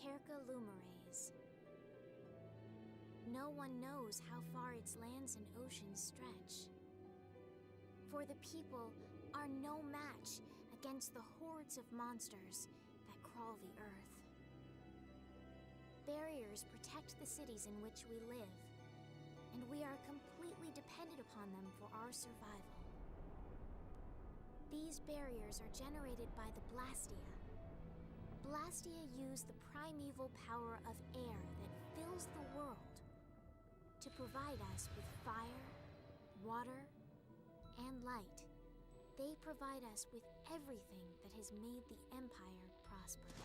Terca Lumares. No one knows how far its lands and oceans stretch. For the people are no match against the hordes of monsters that crawl the earth. Barriers protect the cities in which we live, and we are completely dependent upon them for our survival. These barriers are generated by the Blastia. Blastia use the primeval power of air that fills the world to provide us with fire, water, and light. They provide us with everything that has made the Empire prosper.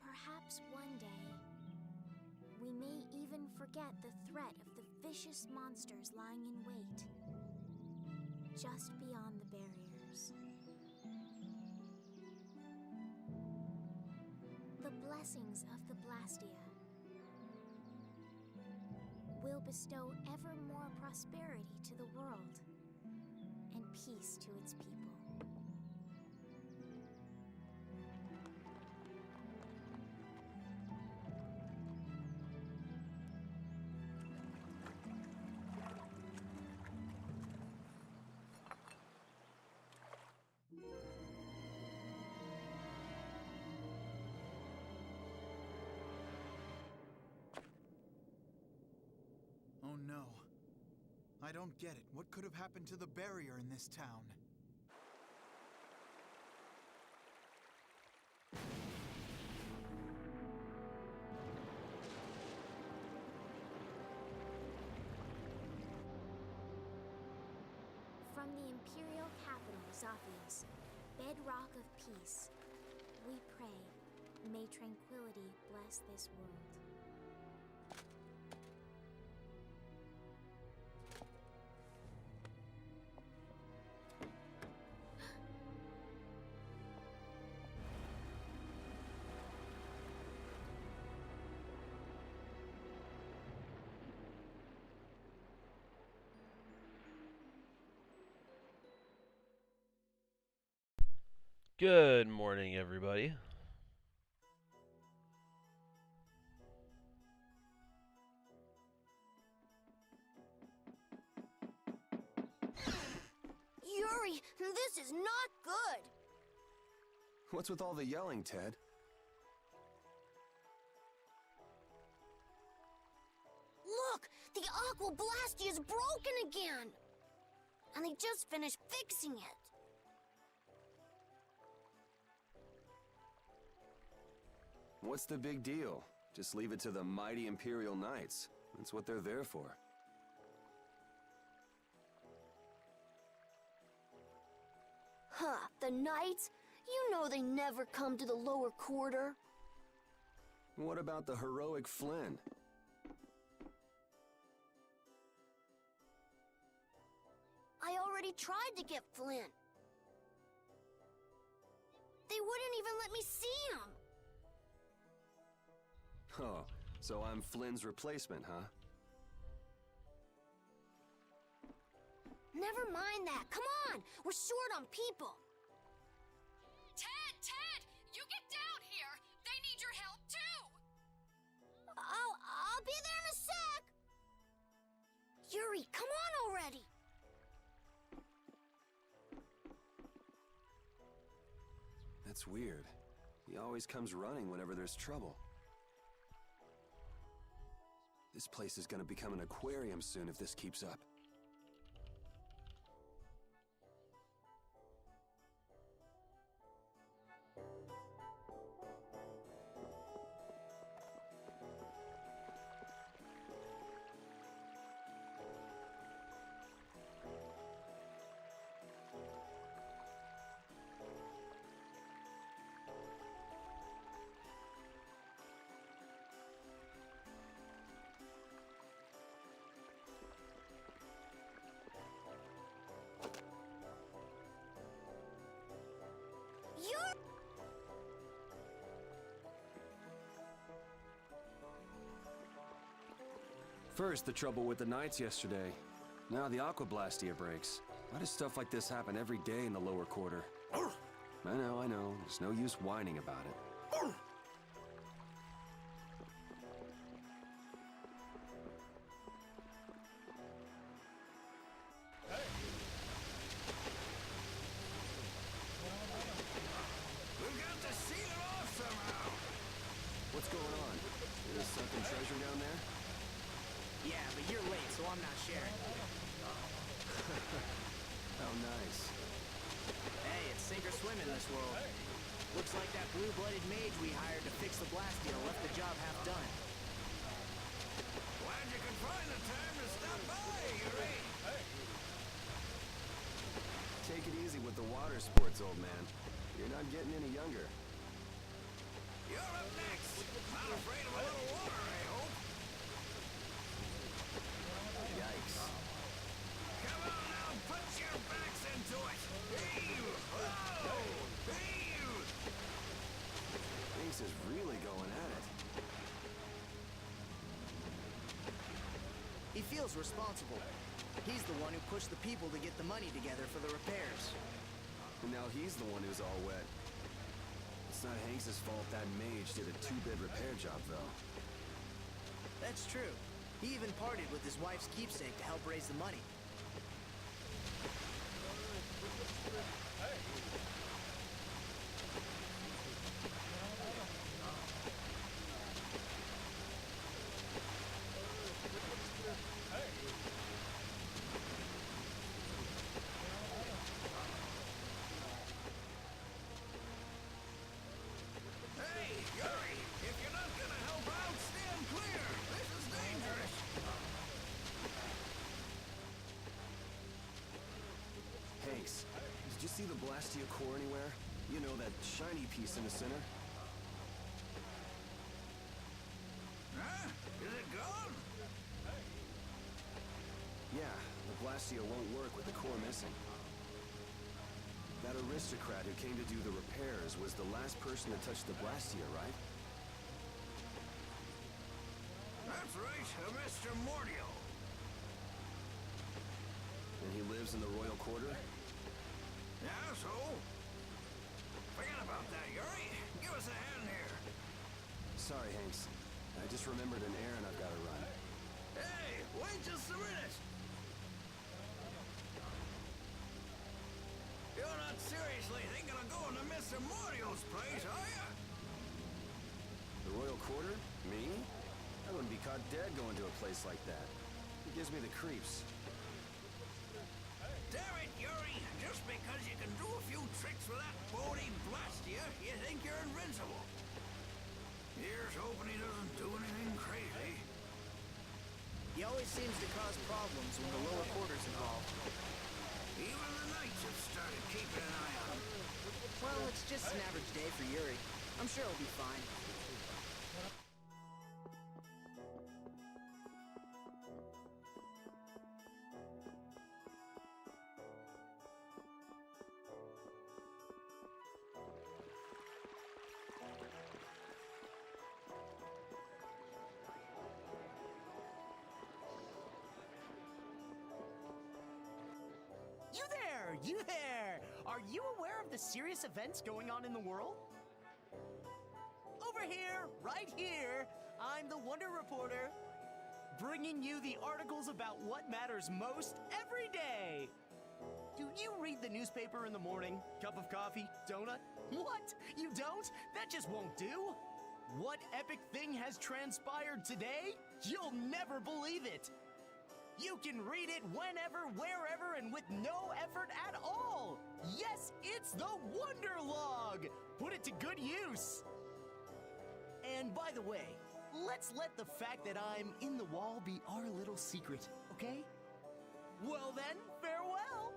Perhaps one day, we may even forget the threat of the vicious monsters lying in wait just beyond the barriers. The blessings of the Blastia will bestow ever more prosperity to the world and peace to its people. Oh no. I don't get it. What could have happened to the barrier in this town? From the Imperial capital, Zophius, bedrock of peace, we pray, may tranquility bless this world. Good morning, everybody. Yuri, this is not good. What's with all the yelling, Ted? Look, the Aqua Blastia is broken again. And they just finished fixing it. What's the big deal? Just leave it to the mighty Imperial Knights. That's what they're there for. Huh, the Knights? You know they never come to the lower quarter. What about the heroic Flynn? I already tried to get Flynn. They wouldn't even let me see him. Oh, so I'm Flynn's replacement, huh? Never mind that. Come on, we're short on people. Ted! You get down here! They need your help, too! I'll be there in a sec. Yuri, come on already. That's weird. He always comes running whenever there's trouble. This place is gonna become an aquarium soon if this keeps up. First, the trouble with the Knights yesterday. Now the Aqua Blastia breaks. Why does stuff like this happen every day in the lower quarter? I know. There's no use whining about it. We've got to seal it off somehow. What's going on? There's sunken treasure down there? Yeah, but you're late, so I'm not sharing. How nice. Hey, it's sink or swim in this world. Looks like that blue-blooded mage we hired to fix the Blastia left the job half done. Glad you could find the time to stop by, Yuri. Take it easy with the water sports, old man. You're not getting any younger. You're up next. Not afraid of a little water, I hope. Yikes. Come on now, put your backs into it. Heave! Whoa! Heave! Ace is really going at it. He feels responsible. He's the one who pushed the people to get the money together for the repairs. And now he's the one who's all wet. It's not Hanks' fault that mage did a 2-bit repair job, though. That's true. He even partied with his wife's keepsake to help raise the money. Hey, Yuri! If you're not gonna help out, stand clear. This is dangerous. Hanks, did you see the Blastia core anywhere? You know, that shiny piece in the center? Huh? Is it gone? Yeah, the Blastia won't work with the core missing. That aristocrat who came to do the repairs was the last person to touch the Blastia, right? That's right, Mr. Mordio. And he lives in the royal quarter? Yeah, so? Forget about that, Yuri. Give us a hand here. Sorry, Hanks. I just remembered an errand I've got to run. Hey, wait just a minute. You're not seriously thinking of going to Mr. Mordio's place, are you? The royal quarter? Me? I wouldn't be caught dead going to a place like that. It gives me the creeps. Damn it, Yuri! Just because you can do a few tricks with that bony Blastia, you think you're invincible. Here's hoping he doesn't do anything crazy. He always seems to cause problems when the lower quarter's involved. Even the Knights have started keeping an eye on him. Well, it's just an average day for Yuri. I'm sure he'll be fine. You there! You there! Are you aware of the serious events going on in the world? Over here, right here, I'm the Wonder Reporter, bringing you the articles about what matters most every day. Do you read the newspaper in the morning? Cup of coffee? Donut? What? You don't? That just won't do. What epic thing has transpired today? You'll never believe it. You can read it whenever, wherever, and with no effort at all! Yes, it's the Wonder Log! Put it to good use! And by the way, let's let the fact that I'm in the wall be our little secret, okay? Well then, farewell!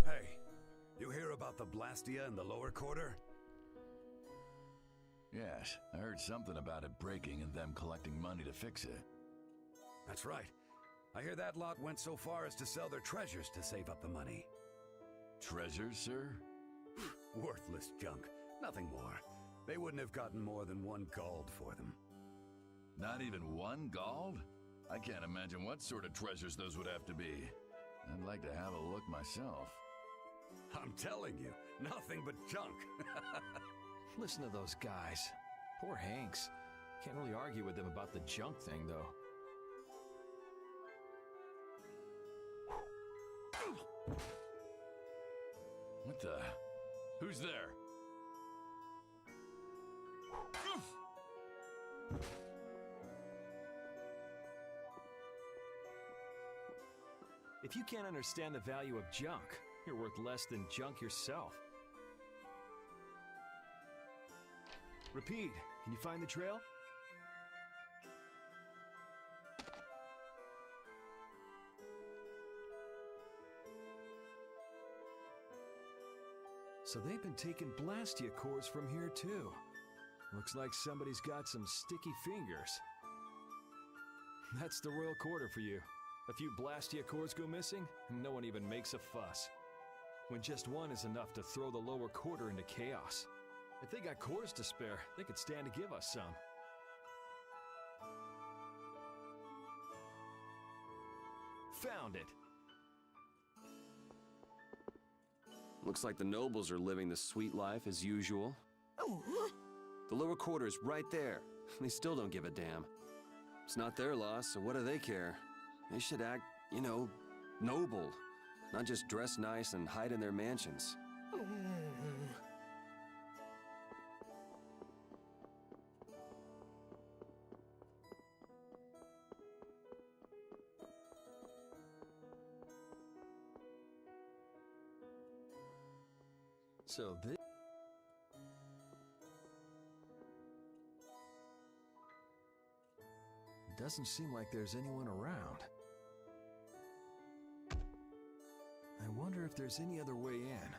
Hey, you hear about the Blastia in the lower quarter? Yes, I heard something about it breaking and them collecting money to fix it. That's right. I hear that lot went so far as to sell their treasures to save up the money. Treasures, sir? Worthless junk. Nothing more. They wouldn't have gotten more than 1 gold for them. Not even 1 gold? I can't imagine what sort of treasures those would have to be. I'd like to have a look myself. I'm telling you, nothing but junk. Listen to those guys. Poor Hanks. Can't really argue with them about the junk thing, though. What the? Who's there? If you can't understand the value of junk, you're worth less than junk yourself. Repeat, can you find the trail? So they've been taking Blastia cores from here too. Looks like somebody's got some sticky fingers. That's the Royal Quarter for you. A few Blastia cores go missing, and no one even makes a fuss. When just one is enough to throw the lower quarter into chaos. If they got cores to spare, they could stand to give us some. Found it. Looks like the nobles are living the sweet life as usual. The lower quarter is right there. They still don't give a damn. It's not their loss, so what do they care? They should act, you know, noble. Not just dress nice and hide in their mansions. So this... Doesn't seem like there's anyone around. I wonder if there's any other way in.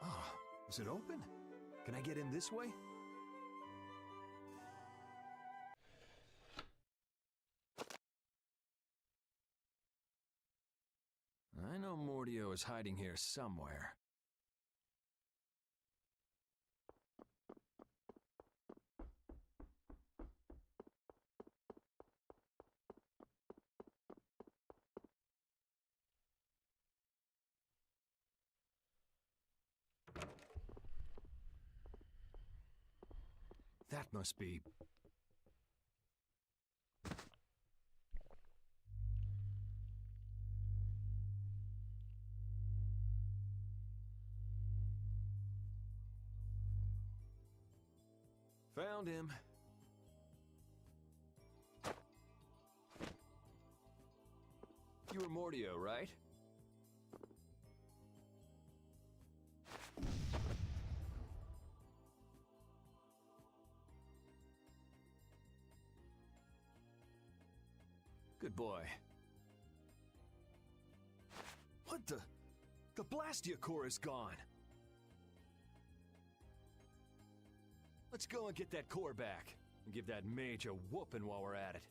Ah, is it open? Can I get in this way? I know Mordio is hiding here somewhere. That must be... Found him. You were Mordio, right? Good boy. What the? The Blastia core is gone. Let's go and get that core back, and give that mage a whooping while we're at it.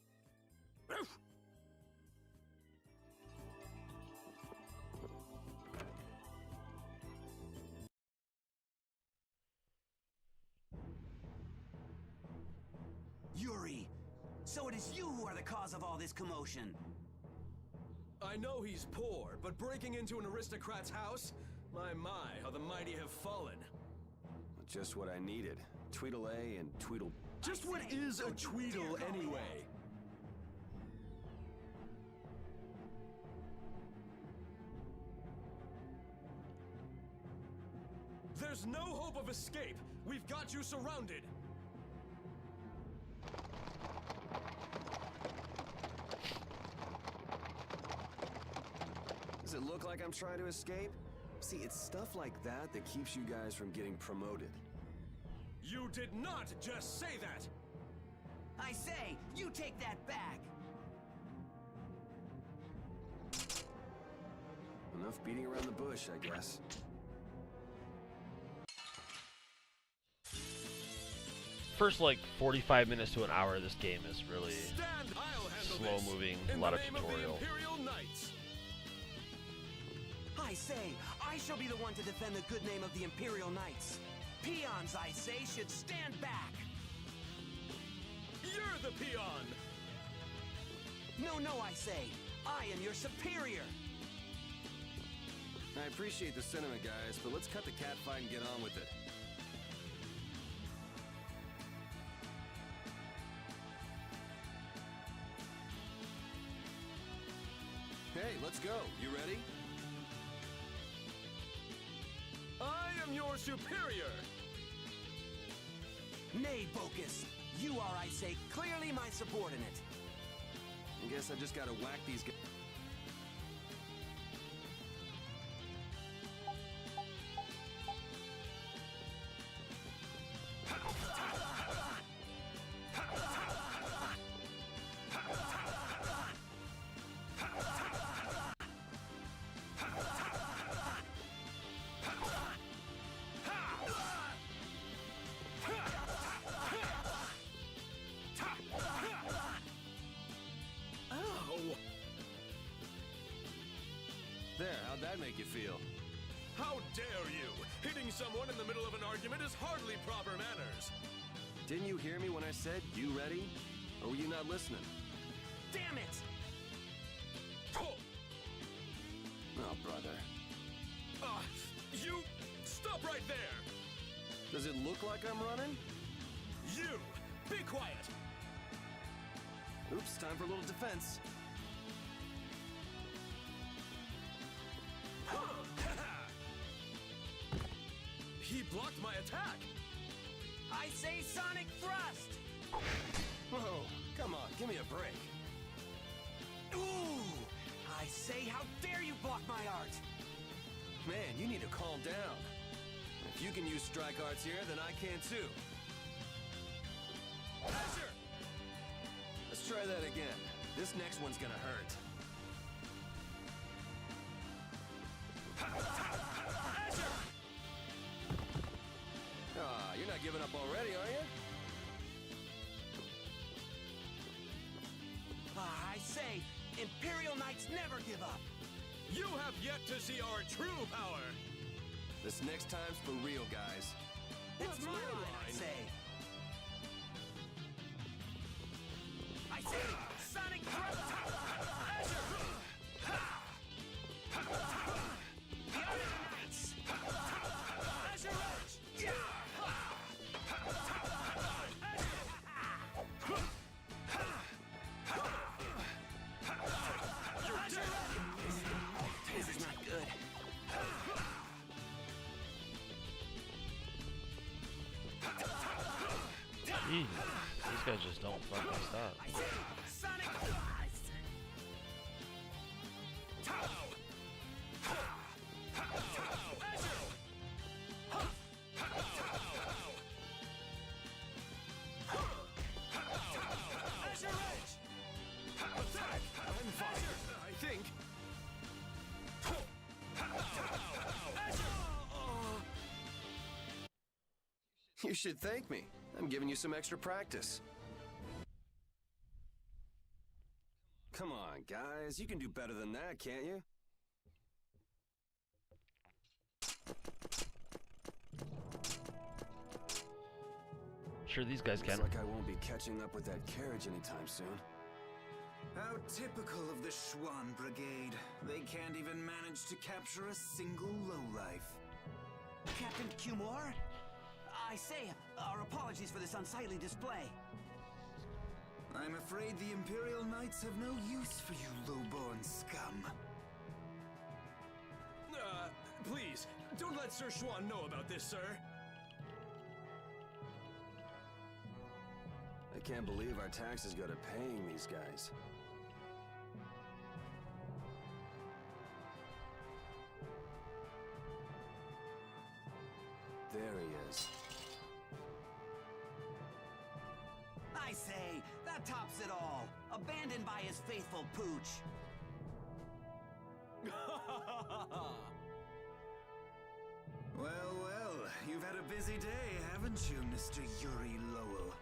Yuri! So it is you who are the cause of all this commotion! I know he's poor, but breaking into an aristocrat's house? My, how the mighty have fallen. Just what I needed. Tweedle-A and Tweedle... Just what is a Tweedle anyway? There's no hope of escape! We've got you surrounded! Does it look like I'm trying to escape? See, it's stuff like that that keeps you guys from getting promoted. You did not just say that! I say, you take that back! Enough beating around the bush, I guess. first like 45 minutes to an hour of this game is really slow moving, a lot of tutorial. I say, I shall be the one to defend the good name of the Imperial Knights. Peons, I say, should stand back. You're the peon! No, I say, I am your superior. I appreciate the sentiment, guys, but let's cut the catfight and get on with it. Hey, let's go. You ready? I am your superior! Nay, Bocus. You are, I say, clearly my subordinate. I guess I just gotta whack these guys. There, how'd that make you feel? How dare you! Hitting someone in the middle of an argument is hardly proper manners! Didn't you hear me when I said, you ready? Or were you not listening? Damn it! Oh, brother. You... Stop right there! Does it look like I'm running? You! Be quiet! Oops, time for a little defense. He blocked my attack! I say Sonic Thrust! Whoa, come on, give me a break. Ooh! I say, how dare you block my art! Man, you need to calm down. If you can use strike arts here, then I can too. Azure! Let's try that again. This next one's gonna hurt. You're not giving up already, are you? I say, Imperial Knights never give up. You have yet to see our true power! This next time's for real, guys. It's my line, I say. I say, Sonic Thrust! Azure! The Art of the Knights! Azure Edge! Yeah! This is not good. Jeez, these guys just don't fucking stop. Sonic I think. You should thank me. I'm giving you some extra practice. Come on, guys. You can do better than that, can't you? Sure, these guys can. Looks like I won't be catching up with that carriage anytime soon. How typical of the Schwann Brigade. They can't even manage to capture a single lowlife. Captain Cumore? I say, our apologies for this unsightly display. I'm afraid the Imperial Knights have no use for you low-born scum. Please, don't let Sir Schwann know about this, sir. I can't believe our taxes go to paying these guys. There he is. I say, that tops it all. Abandoned by his faithful pooch. Well, you've had a busy day, haven't you, Mr. Yuri Lowell?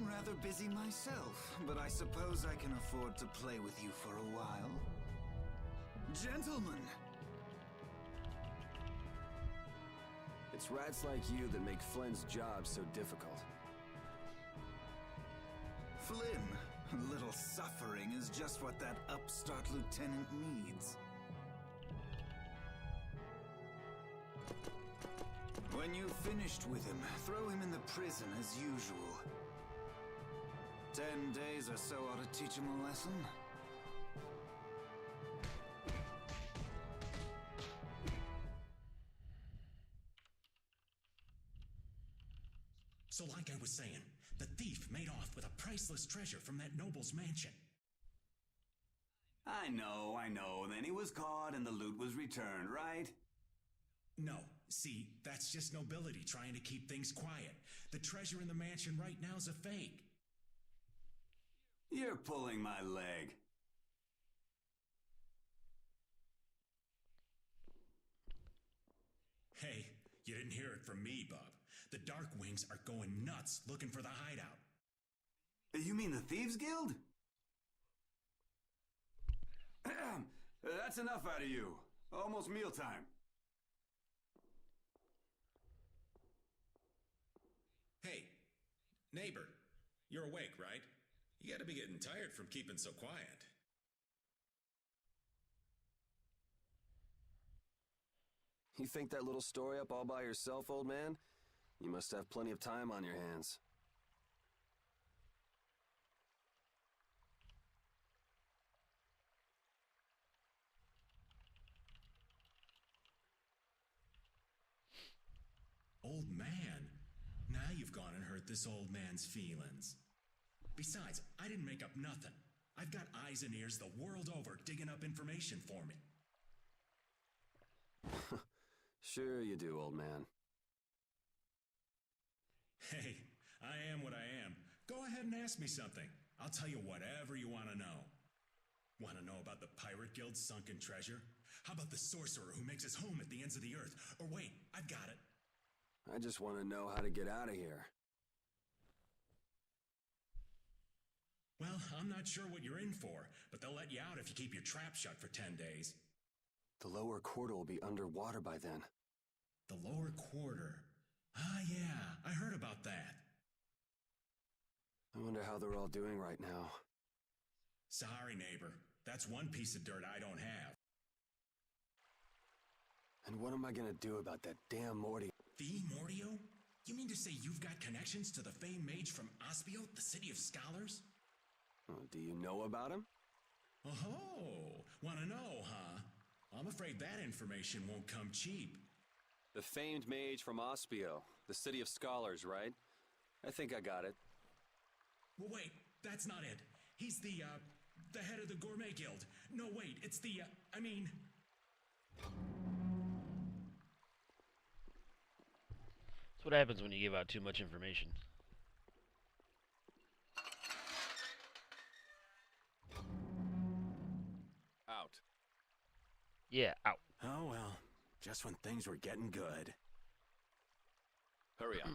I'm rather busy myself, but I suppose I can afford to play with you for a while. Gentlemen! It's rats like you that make Flynn's job so difficult. Flynn, a little suffering is just what that upstart lieutenant needs. When you've finished with him, throw him in the prison as usual. 10 days or so ought to teach him a lesson. So like I was saying, the thief made off with a priceless treasure from that noble's mansion. I know. Then he was caught and the loot was returned, right? No, see, that's just nobility trying to keep things quiet. The treasure in the mansion right now is a fake. You're pulling my leg. Hey, you didn't hear it from me, Bub. The Dark Wings are going nuts looking for the hideout. You mean the Thieves Guild? That's enough out of you. Almost mealtime. Hey, neighbor, you're awake, right? You gotta be getting tired from keeping so quiet. You think that little story up all by yourself, old man? You must have plenty of time on your hands. Old man? Now you've gone and hurt this old man's feelings. Besides, I didn't make up nothing. I've got eyes and ears the world over digging up information for me. Sure you do, old man. Hey, I am what I am. Go ahead and ask me something. I'll tell you whatever you want to know. Want to know about the Pirate Guild's sunken treasure? How about the sorcerer who makes his home at the ends of the earth? Or wait, I've got it. I just want to know how to get out of here. Well, I'm not sure what you're in for, but they'll let you out if you keep your trap shut for 10 days. The lower quarter will be underwater by then. The lower quarter? Ah, yeah, I heard about that. I wonder how they're all doing right now. Sorry, neighbor. That's one piece of dirt I don't have. And what am I gonna do about that damn Morty? The Mortio? You mean to say you've got connections to the famed mage from Ospio, the city of scholars? Do you know about him? Oh, wanna know, huh? I'm afraid that information won't come cheap. The famed mage from Ospio, the city of scholars, right? I think I got it. Well, wait, that's not it. He's the head of the Gourmet Guild. No, wait, it's the, That's what happens when you give out too much information. Out. Yeah, out. Oh, well, just when things were getting good. Hurry up.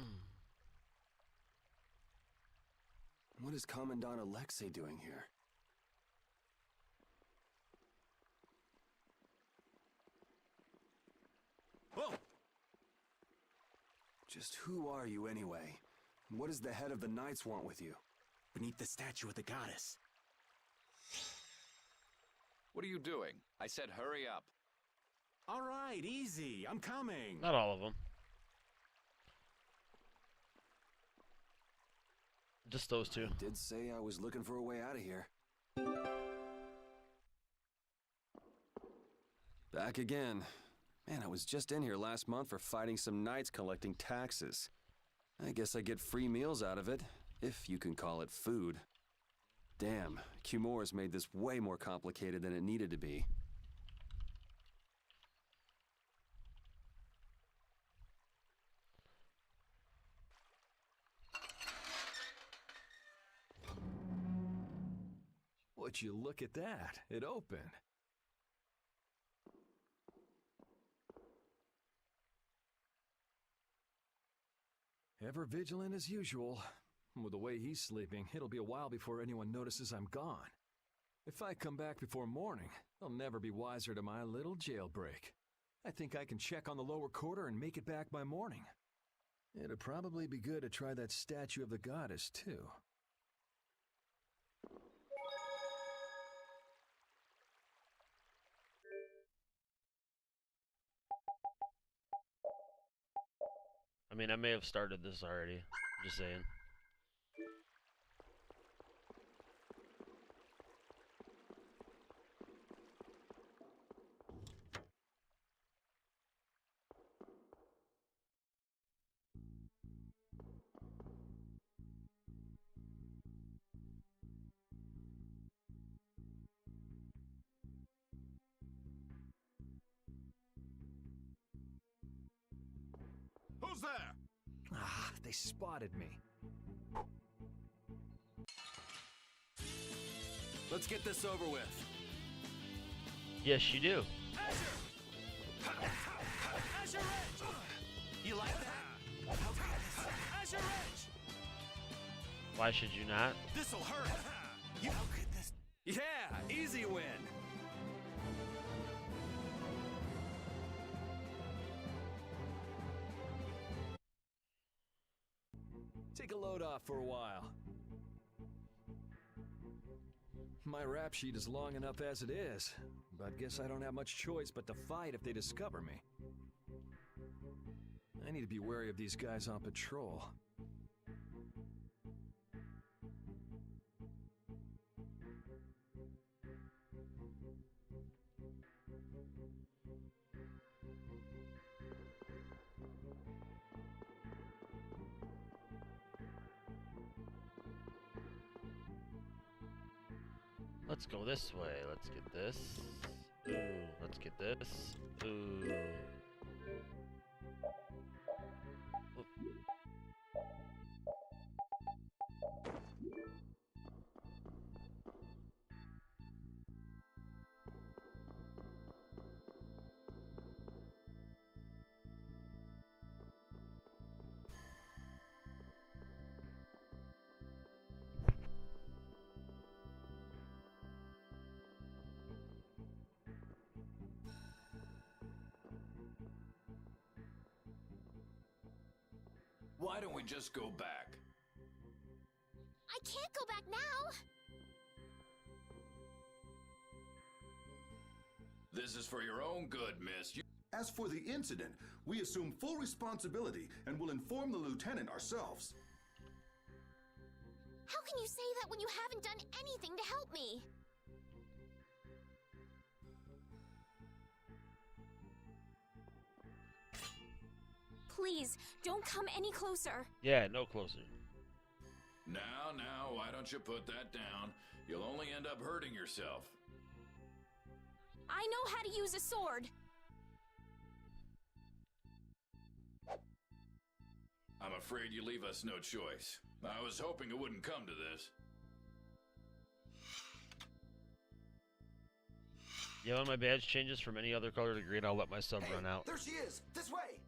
What is Commandant Alexei doing here? Whoa! Just who are you anyway? What does the head of the Knights want with you? Beneath the statue of the goddess. What are you doing? I said hurry up. All right, easy. I'm coming. Not all of them. Just those two. I did say I was looking for a way out of here. Back again. Man, I was just in here last month for fighting some knights collecting taxes. I guess I get free meals out of it, if you can call it food. Damn, Cumor's made this way more complicated than it needed to be. Would you look at that? It opened. Ever vigilant as usual. With the way he's sleeping, it'll be a while before anyone notices I'm gone. If I come back before morning, they'll never be wiser to my little jailbreak. I think I can check on the lower quarter and make it back by morning. It'd probably be good to try that statue of the goddess, too. I mean, I may have started this already. Just saying. Who's there? Ah, they spotted me. Let's get this over with. Yes, you do. Azure Edge! You like that? Azure Edge! Why should you not? This'll hurt! You could this. Yeah, easy win. Take a load off for a while. My rap sheet is long enough as it is, but guess I don't have much choice but to fight if they discover me. I need to be wary of these guys on patrol. Let's go this way. Let's get this. Ooh, let's get this. Ooh. Why don't we just go back? I can't go back now. This is for your own good, miss. As for the incident, we assume full responsibility and will inform the lieutenant ourselves. How can you say that when you haven't done anything to help me? Please, don't come any closer. Yeah, no closer. Now, why don't you put that down? You'll only end up hurting yourself. I know how to use a sword. I'm afraid you leave us no choice. I was hoping it wouldn't come to this. Yeah, when my badge changes from any other color to green, I'll let my sub run out. There she is! This way!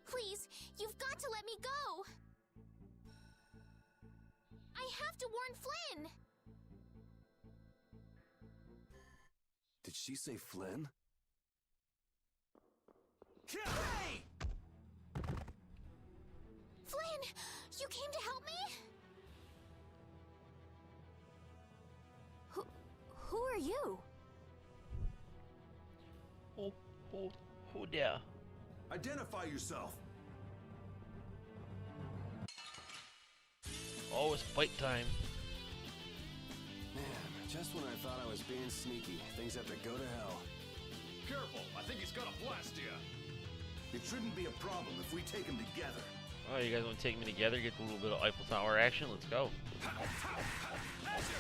Please, you've got to let me go. I have to warn Flynn. Did she say Flynn? Hey! Flynn, you came to help me? Who are you? Who there? Identify yourself. Oh, it's fight time. Man, just when I thought I was being sneaky, things have to go to hell. Careful, I think he's gonna blast you. It shouldn't be a problem if we take him together. Oh, you guys want to take me together, get a little bit of Eiffel Tower action? Let's go.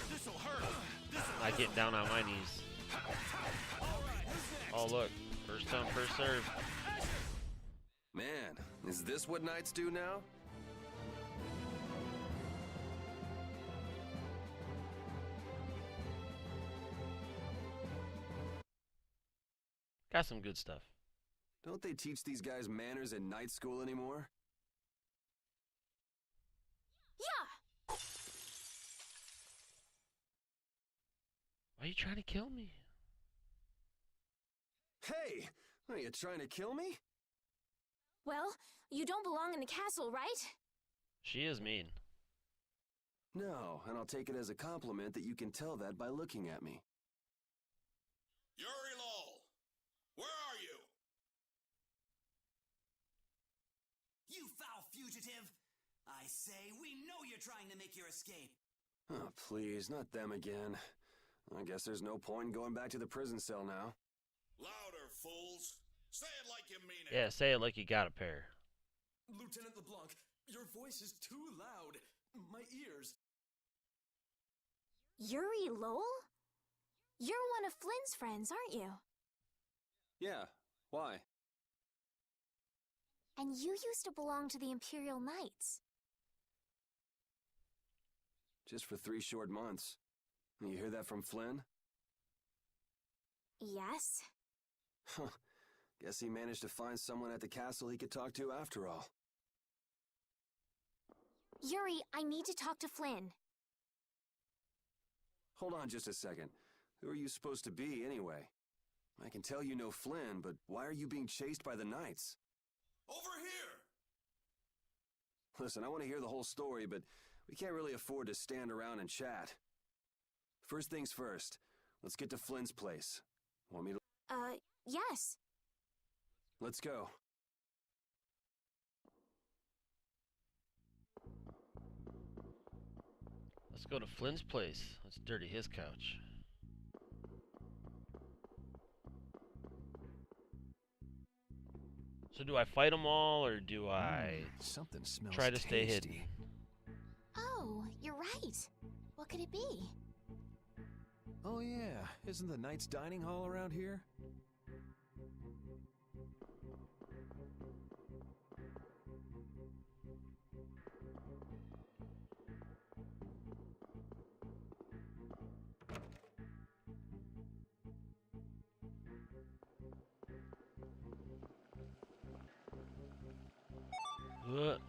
This'll hurt. Not getting down on my knees. Oh, look. First come, first serve. Man, is this what knights do now? Got some good stuff. Don't they teach these guys manners in night school anymore? Yeah! Why are you trying to kill me? Hey! Are you trying to kill me? Well, you don't belong in the castle, right? She is mean. No, and I'll take it as a compliment that you can tell that by looking at me. Yuri Lowell, where are you? You foul fugitive! I say, we know you're trying to make your escape. Oh, please, not them again. I guess there's no point in going back to the prison cell now. Louder, fools! Say it like you mean it! Yeah, say it like you got a pair. Lieutenant LeBlanc, your voice is too loud. My ears. Yuri Lowell? You're one of Flynn's friends, aren't you? Yeah, why? And you used to belong to the Imperial Knights. Just for 3 short months. You hear that from Flynn? Yes. Huh. Guess he managed to find someone at the castle he could talk to after all. Yuri, I need to talk to Flynn. Hold on just a second. Who are you supposed to be, anyway? I can tell you know Flynn, but why are you being chased by the Knights? Over here! Listen, I want to hear the whole story, but we can't really afford to stand around and chat. First things first, let's get to Flynn's place. Want me to... Yes. Let's go. Let's go to Flynn's place. Let's dirty his couch. So do I fight them all, or do I Something smells try to stay hidden? Oh, you're right. What could it be? Oh yeah, isn't the Knights dining hall around here? What?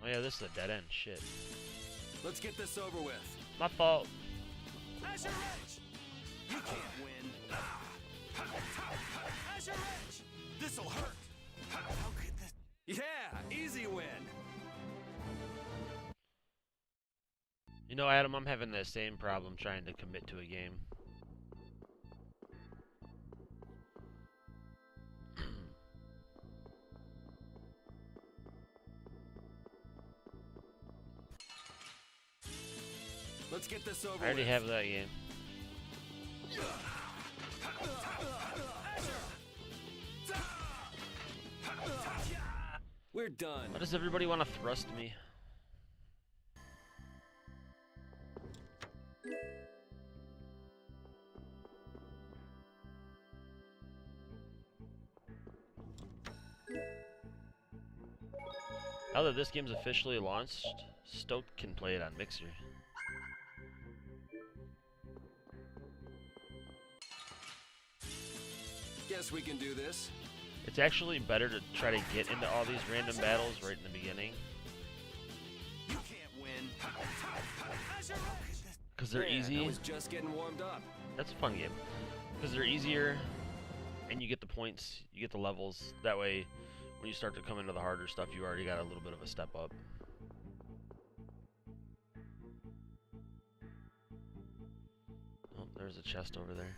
Oh yeah, this is a dead end. Shit. Let's get this over with. My fault. Azure Edge! You can't win. Azure Edge! This'll hurt. How could this... Yeah, easy win. You know, Adam, I'm having that same problem trying to commit to a game. Let's get this over with. I already have that game. We're done. Why does everybody want to thrust me? Now that this game's officially launched, Stoked can play it on Mixer. Guess we can do this. It's actually better to try to get into all these random battles right in the beginning. You can't win. Azure Edge! Because they're Yeah, easy. I was just getting warmed up. That's a fun game. Because they're easier, and you get the points, you get the levels. That way, when you start to come into the harder stuff, you already got a little bit of a step up. Oh, there's a chest over there.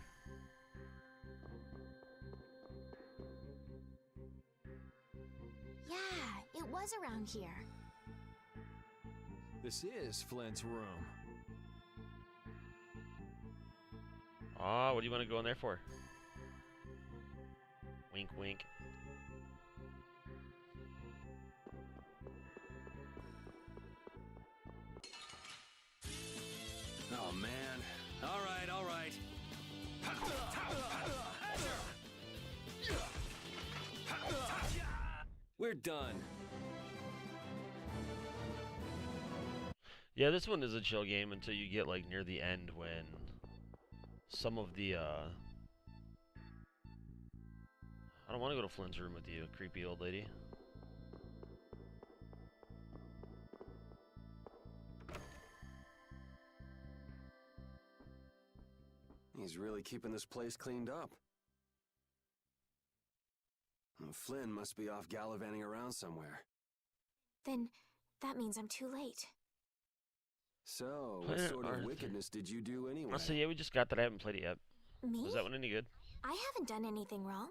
Yeah, it was around here. This is Flynn's room. Ah, what do you want to go in there for? Wink, wink. Oh, man. All right, all right. We're done. Yeah, this one is a chill game until you get like near the end when some of the I don't want to go to Flynn's room with you, creepy old lady. He's really keeping this place cleaned up. Flynn must be off gallivanting around somewhere. Then that means I'm too late. So, what sort of wickedness did you do anyway? I'll say, yeah, we just got that. I haven't played it yet. Me? Was that one any good? I haven't done anything wrong.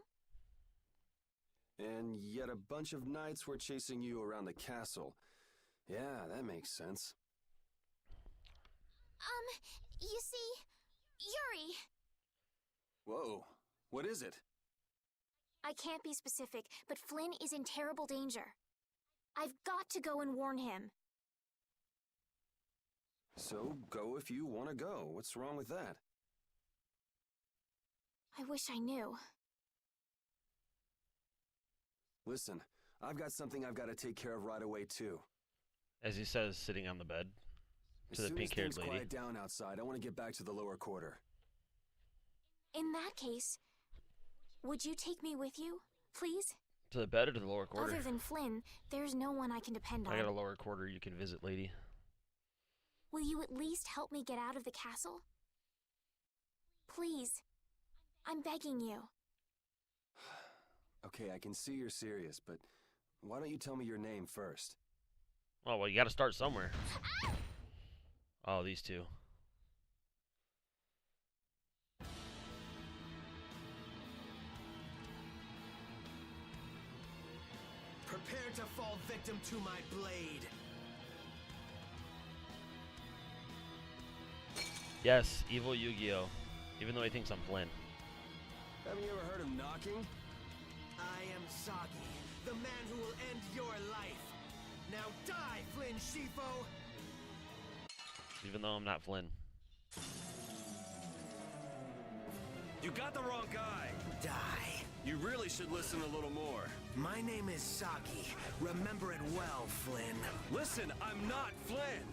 And yet a bunch of knights were chasing you around the castle. Yeah, that makes sense. You see, Yuri. Whoa, what is it? I can't be specific, but Flynn is in terrible danger. I've got to go and warn him. So, go if you want to go. What's wrong with that? I wish I knew. Listen, I've got something I've got to take care of right away, too. As he says, sitting on the bed. To the pink-haired lady. As soon as things quiet down outside, I want to get back to the lower quarter. In that case, would you take me with you, please? To the bed or to the lower quarter? Other than Flynn, there's no one I can depend on. I got a lower quarter you can visit, lady. Will you at least help me get out of the castle? Please. I'm begging you. Okay, I can see you're serious, but why don't you tell me your name first? Oh, well, you gotta start somewhere. Oh, these two. Prepare to fall victim to my blade. Yes, evil Yu-Gi-Oh! Even though he thinks I'm Flynn. Haven't you ever heard of knocking? I am Sagi, the man who will end your life. Now die, Flynn Shifo! Even though I'm not Flynn. You got the wrong guy. Die. You really should listen a little more. My name is Sagi. Remember it well, Flynn. Listen, I'm not Flynn.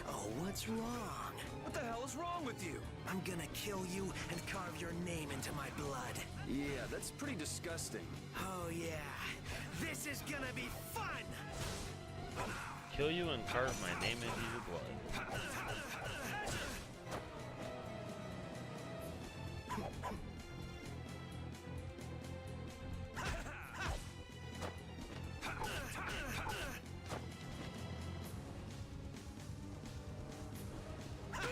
Oh, what's wrong? What the hell is wrong with you? I'm gonna kill you and carve your name into my blood. Yeah, that's pretty disgusting. Oh, yeah. This is gonna be fun! Kill you and carve my name into your blood.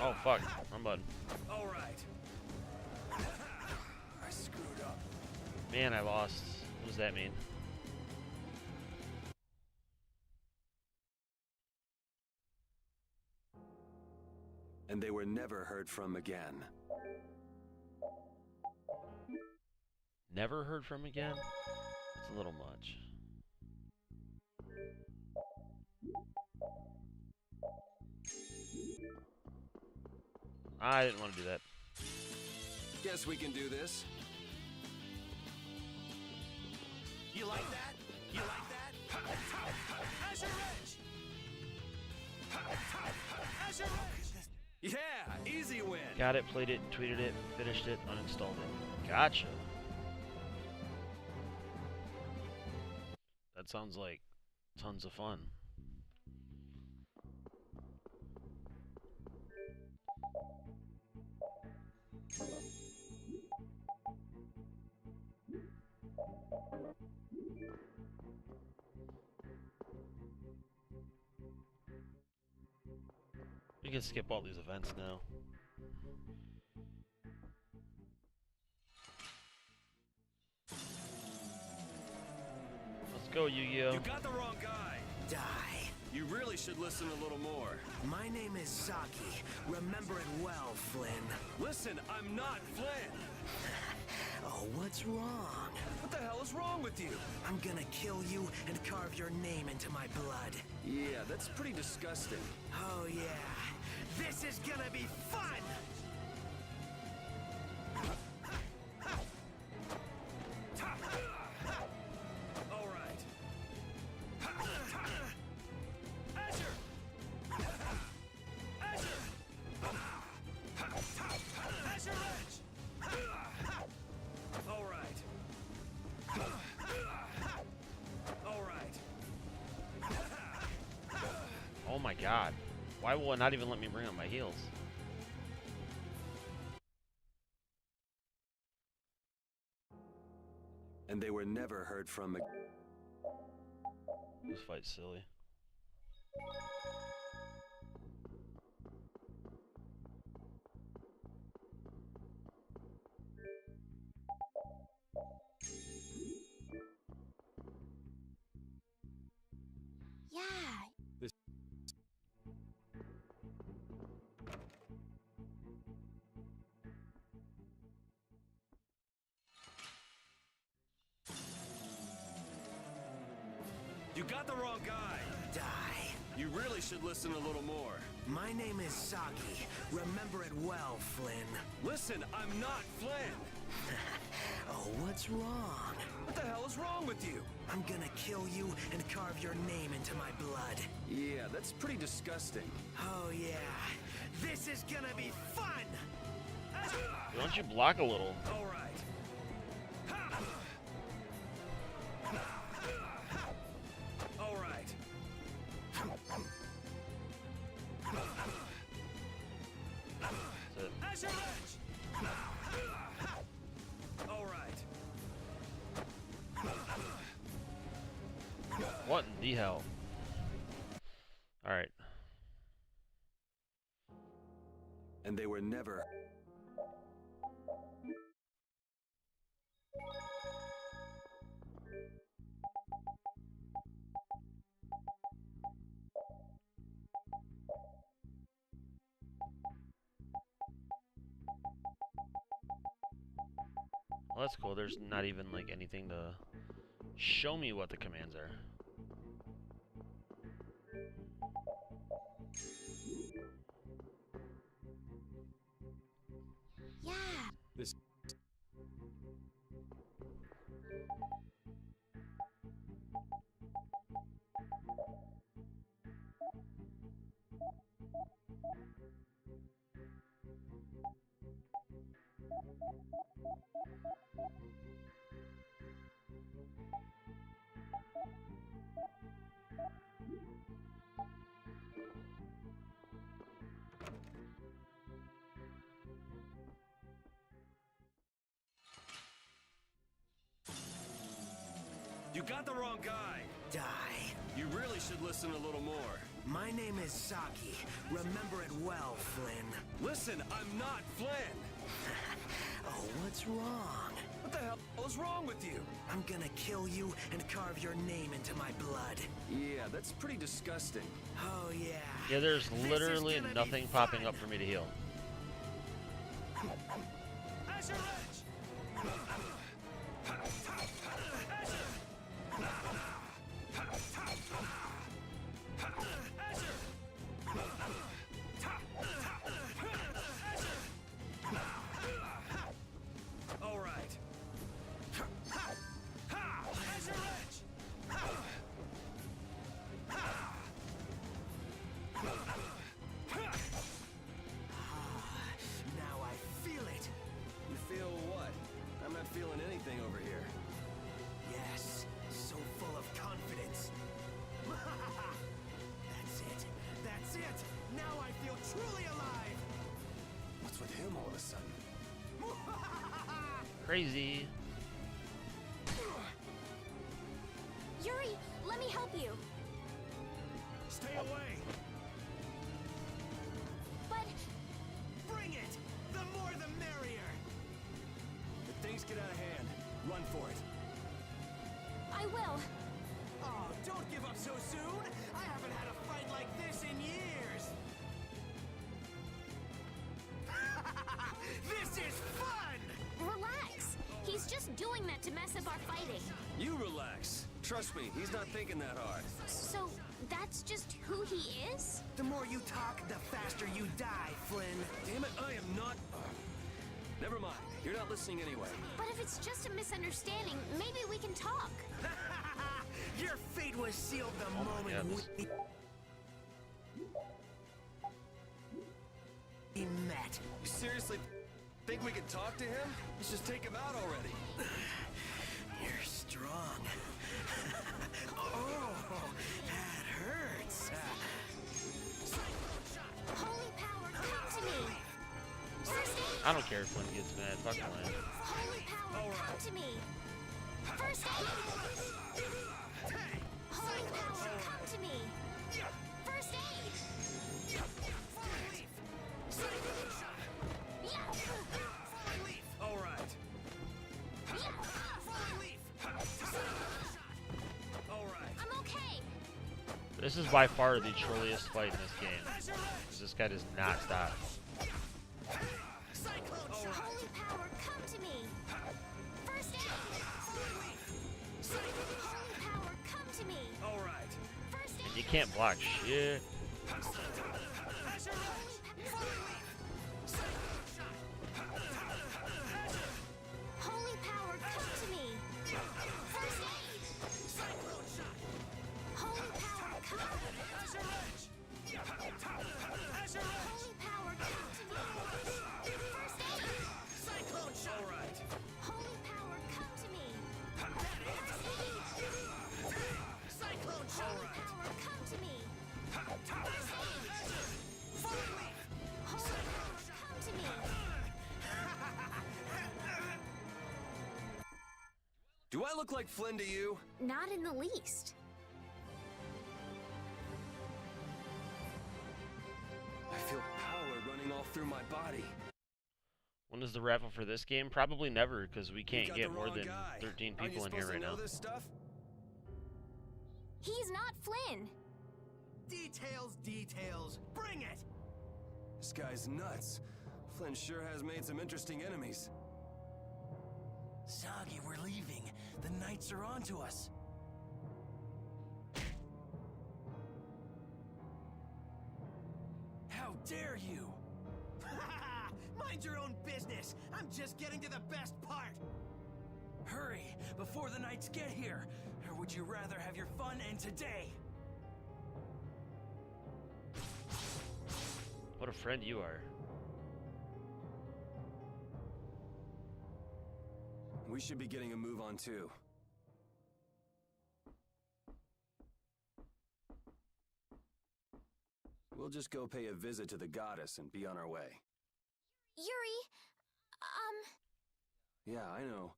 Oh fuck, I'm button. All right. I screwed up. Man, I lost. What does that mean? And they were never heard from again. Never heard from again? That's a little much. I didn't want to do that. Guess we can do this. You like that? You like that? Azure Edge! Azure Edge! Yeah, easy win. Got it, played it, tweeted it, finished it, uninstalled it. Gotcha. That sounds like tons of fun. You can skip all these events now. Let's go, Yu-Gi-Oh! You got the wrong guy. Die. You really should listen a little more. My name is Saki. Remember it well, Flynn. Listen, I'm not Flynn. Oh, what's wrong? What the hell is wrong with you? I'm gonna kill you and carve your name into my blood. Yeah, that's pretty disgusting. Oh, yeah. This is gonna be fun! God. Why will it not even let me bring up my heals? And they were never heard from again. This fight's silly. Yeah. This You got the wrong guy. Die. You really should listen a little more. My name is Saki. Remember it well, Flynn. Listen, I'm not Flynn. Oh, what's wrong? What the hell is wrong with you? I'm gonna kill you and carve your name into my blood. Yeah, that's pretty disgusting. Oh, yeah. This is gonna be fun! Why don't you block a little? All right. All right. That's it. Azure Ledge! All right. What in the hell? Alright. And they were never... Well, that's cool. There's not even like anything to show me what the commands are. Yeah. This. You got the wrong guy. Die. You really should listen a little more. My name is Saki. Remember it well, Flynn. Listen, I'm not Flynn. Oh, what's wrong? What the hell is wrong with you? I'm gonna kill you and carve your name into my blood. Yeah, that's pretty disgusting. Oh, yeah. Yeah, there's This is literally gonna be nothing fun. popping up for me to heal. Azure Ledge! All right. Azure Ledge! Now I feel it. You feel what? I'm not feeling anything over here. Yes, so full of confidence. That's it. That's it. Now I feel truly alive. What's with him all of a sudden? Crazy. Yuri, let me help you. Stay away. But Bring it. The more the merrier. If things get out of hand, run for it. I will. Oh, don't give up so soon. I haven't had a fight like this in years. This is fun. Relax. He's just doing that to mess up our fighting. You relax. Trust me, he's not thinking that hard. So that's just who he is? The more you talk, the faster you die, Flynn. Damn it, I am not... Never mind. You're not listening anyway. But if it's just a misunderstanding, maybe we can talk. Your fate was sealed the moment we met. You seriously think we can talk to him? Let's just take him out already. You're strong. Oh, that hurts. I don't care if Flynn gets mad. Fuck Flynn. Holy power, come to me. First aid. Holy power, come to me. First aid. All right. All right. I'm okay. This is by far the trolliest fight in this game. 'Cause this guy does not stop. Holy power, come to me. First aid. Holy power, come to me. All right. First aid. And you can't block shit. Holy power, come to me. First aid. Holy power, come. Holy power, come to me. First aid. All right. Holy power, come to me. Cyclone shot. Holy power, come to me. First aid. Holy power, come to me. Do I look like Flynn to you? Not in the least. I feel power running all through my body. When is the raffle for this game? Probably never, because we can't got get the more wrong than guy. 13 Aren't you people in here supposed right to know now. this stuff? He's not Flynn. Details, details. Bring it. This guy's nuts. Flynn sure has made some interesting enemies. Soggy, we're leaving. The Knights are onto us. How dare you? Mind your own business. I'm just getting to the best part. Hurry, before the Knights get here. Or would you rather have your fun end today? What a friend you are. We should be getting a move on too. We'll just go pay a visit to the goddess and be on our way. Yuri, Yeah, I know.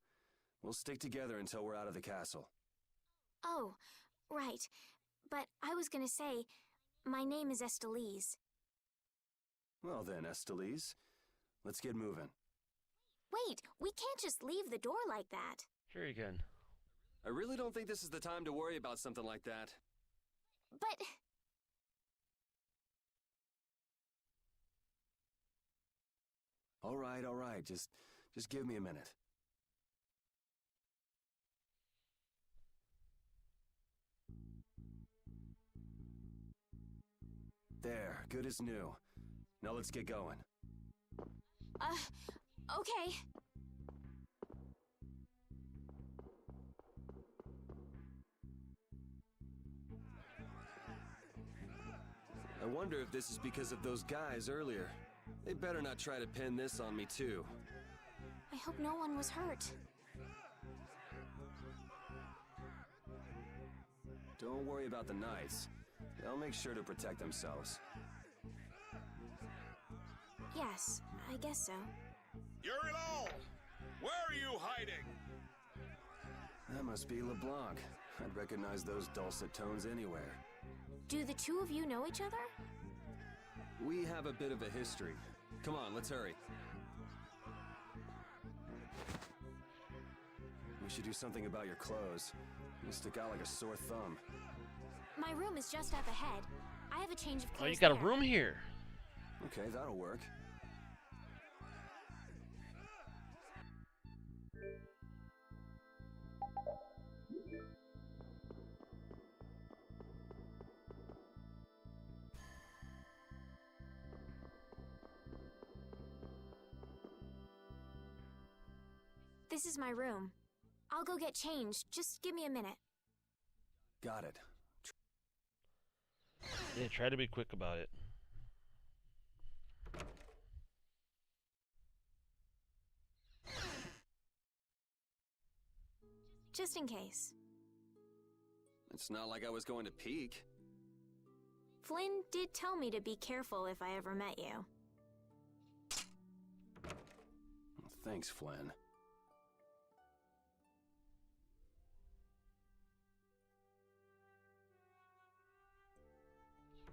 We'll stick together until we're out of the castle. oh, right. But I was gonna say, my name is Estelise. Well then, Estelise, let's get moving. Wait, we can't just leave the door like that. Sure you can. I really don't think this is the time to worry about something like that. But... All right. Just give me a minute. There, good as new. Now let's get going. Okay. I wonder if this is because of those guys earlier. They better not try to pin this on me too. I hope no one was hurt. Don't worry about the Knights. They'll make sure to protect themselves. Yes, I guess so. You're all! Where are you hiding? That must be LeBlanc. I'd recognize those dulcet tones anywhere. Do the two of you know each other? We have a bit of a history. Come on, let's hurry. We should do something about your clothes. You stick out like a sore thumb. My room is just up ahead. I have a change of clothes. Oh, you got a there. room here. Okay, that'll work. This is my room. I'll go get changed. Just give me a minute. Got it. Yeah, try to be quick about it. Just in case. It's not like I was going to peek. Flynn did tell me to be careful if I ever met you. Thanks, Flynn.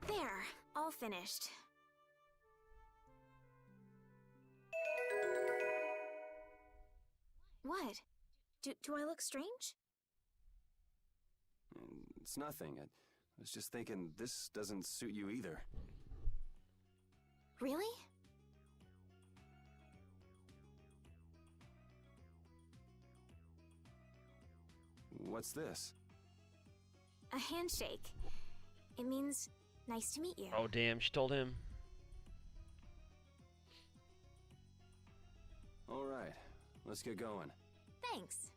There, all finished. What? Do I look strange? It's nothing. I was just thinking this doesn't suit you either. Really? What's this? A handshake. It means nice to meet you. Oh, damn, she told him. All right, let's get going. Thanks.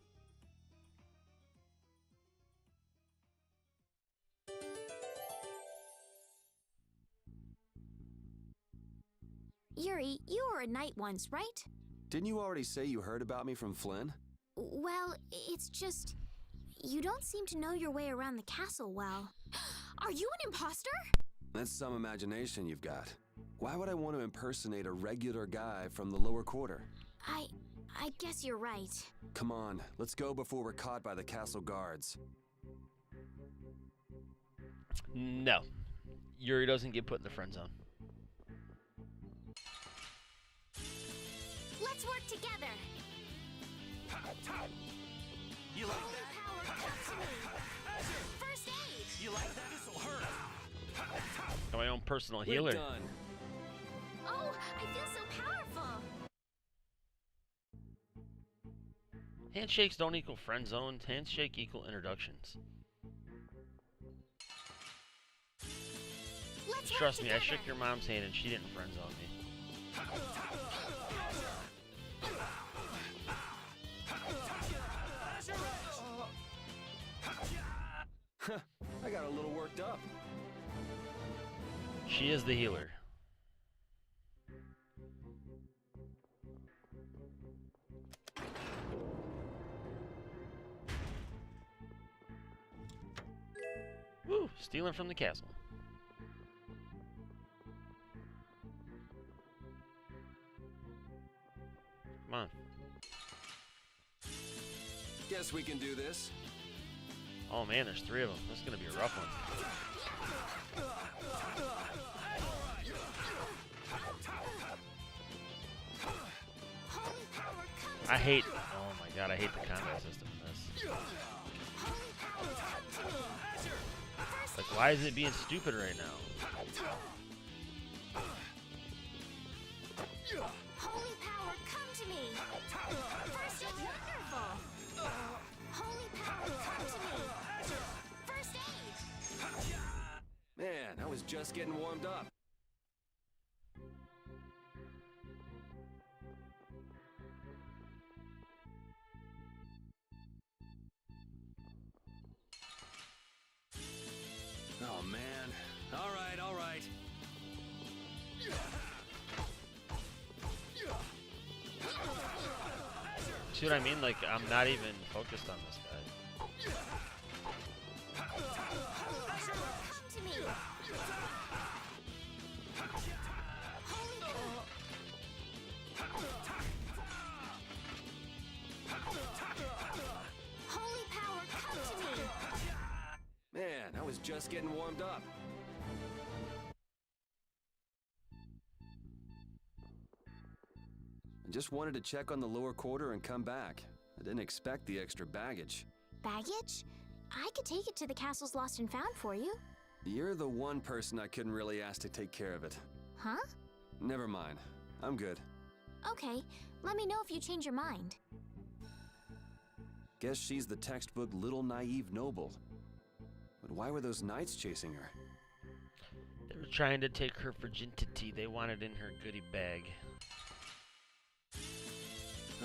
Yuri, you were a knight once, right? Didn't you already say you heard about me from Flynn? Well, it's just... you don't seem to know your way around the castle well. Are you an imposter? That's some imagination you've got. Why would I want to impersonate a regular guy from the lower quarter? I guess you're right. Come on, let's go before we're caught by the castle guards. No. Yuri doesn't get put in the friend zone. Let's work together. You like Holy that? power, come to me. First aid. You like that? This'll hurt. Got my own personal We're healer. done. Oh, I feel so powerful. Handshakes don't equal friend zones. Handshake equal introductions. Let's work Trust me, I together. shook your mom's hand and she didn't friend zone me. I got a little worked up. She is the healer. Woo! Stealing from the castle. Come on. Guess we can do this. Oh man, there's 3 of them. This is gonna be a rough one. Holy power, come to I hate. Oh my god, I hate the combat system in this. Holy power, come to me. First Like, why is it being stupid right now? Holy power, come to me. First aid, wonderful. Holy power, come to me. First aid. Man, I was just getting warmed up. Oh man. All right, all right. See what I mean? Like, I'm not even focused on this guy. Holy power, come to me. Holy power. Holy power, come to me. Man, I was just getting warmed up. I just wanted to check on the lower quarter and come back. I didn't expect the extra baggage. Baggage? I could take it to the castle's lost and found for you. You're the one person I couldn't really ask to take care of it. Huh? Never mind. I'm good. Okay, let me know if you change your mind. Guess she's the textbook little naive noble. But why were those knights chasing her? They were trying to take her virginity. They wanted in her goodie bag.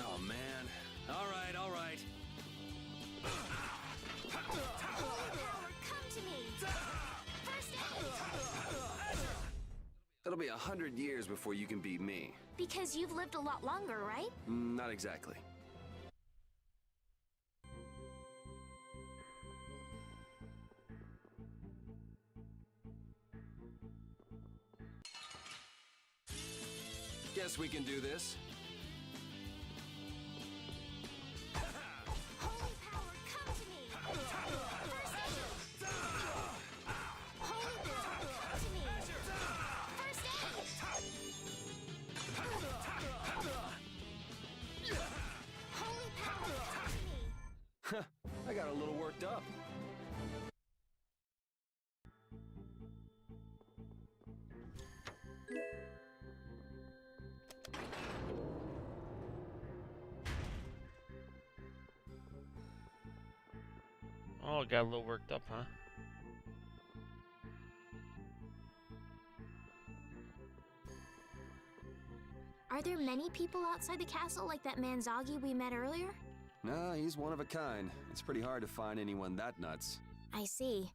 Oh man. All right, all right. Holy power, come to me. First aid. It'll be 100 years before you can beat me. Because you've lived a lot longer, right? Not exactly. Guess we can do this. Oh, got a little worked up, huh? Are there many people outside the castle like that man Zoggy we met earlier? No, he's one of a kind. It's pretty hard to find anyone that nuts. I see.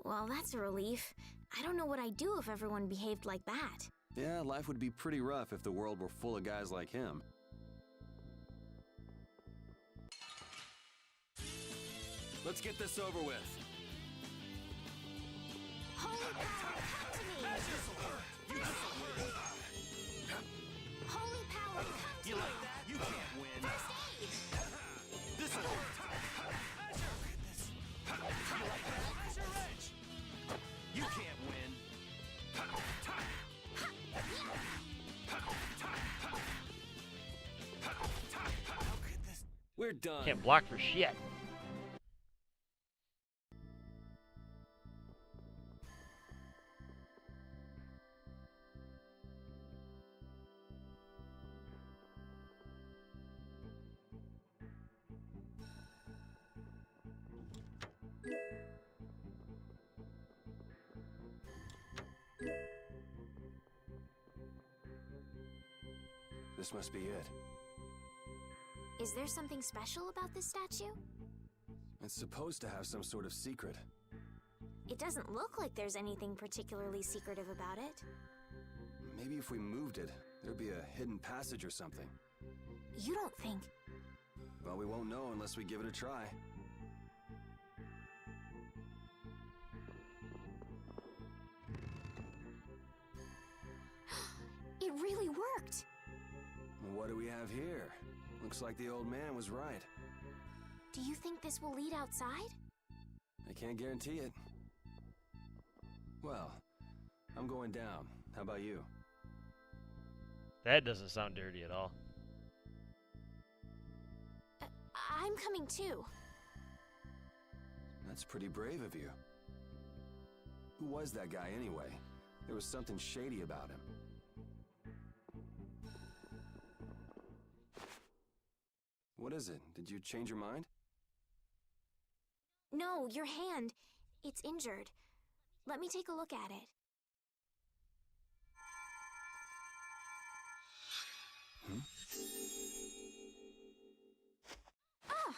Well, that's a relief. I don't know what I'd do if everyone behaved like that. Yeah, life would be pretty rough if the world were full of guys like him. Let's get this over with. Holy power, come to me! Holy power, come to You me! like that? You can't win. First aid! This'll hurt. You like that? You can't win. We're done. Can't block for shit. This must be it. Is there something special about this statue? It's supposed to have some sort of secret. It doesn't look like there's anything particularly secretive about it. Maybe if we moved it, there'd be a hidden passage or something. You don't think... Well, we won't know unless we give it a try. It really worked! What do we have here? Looks like the old man was right. Do you think this will lead outside? I can't guarantee it. Well, I'm going down. How about you? That doesn't sound dirty at all. I'm coming too. That's pretty brave of you. Who was that guy anyway? There was something shady about him. What is it? Did you change your mind? No, your hand. It's injured. Let me take a look at it. Ah!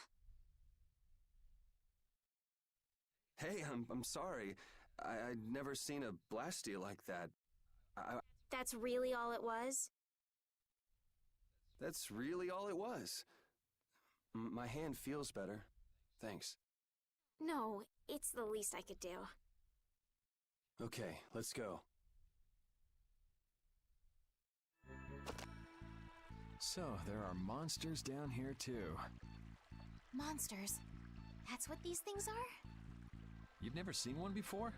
Hey, I'm sorry. I'd never seen a Blastia like that. That's really all it was? That's really all it was. My hand feels better. Thanks. No, it's the least I could do. Okay, let's go. So, there are monsters down here too. Monsters? That's what these things are? You've never seen one before?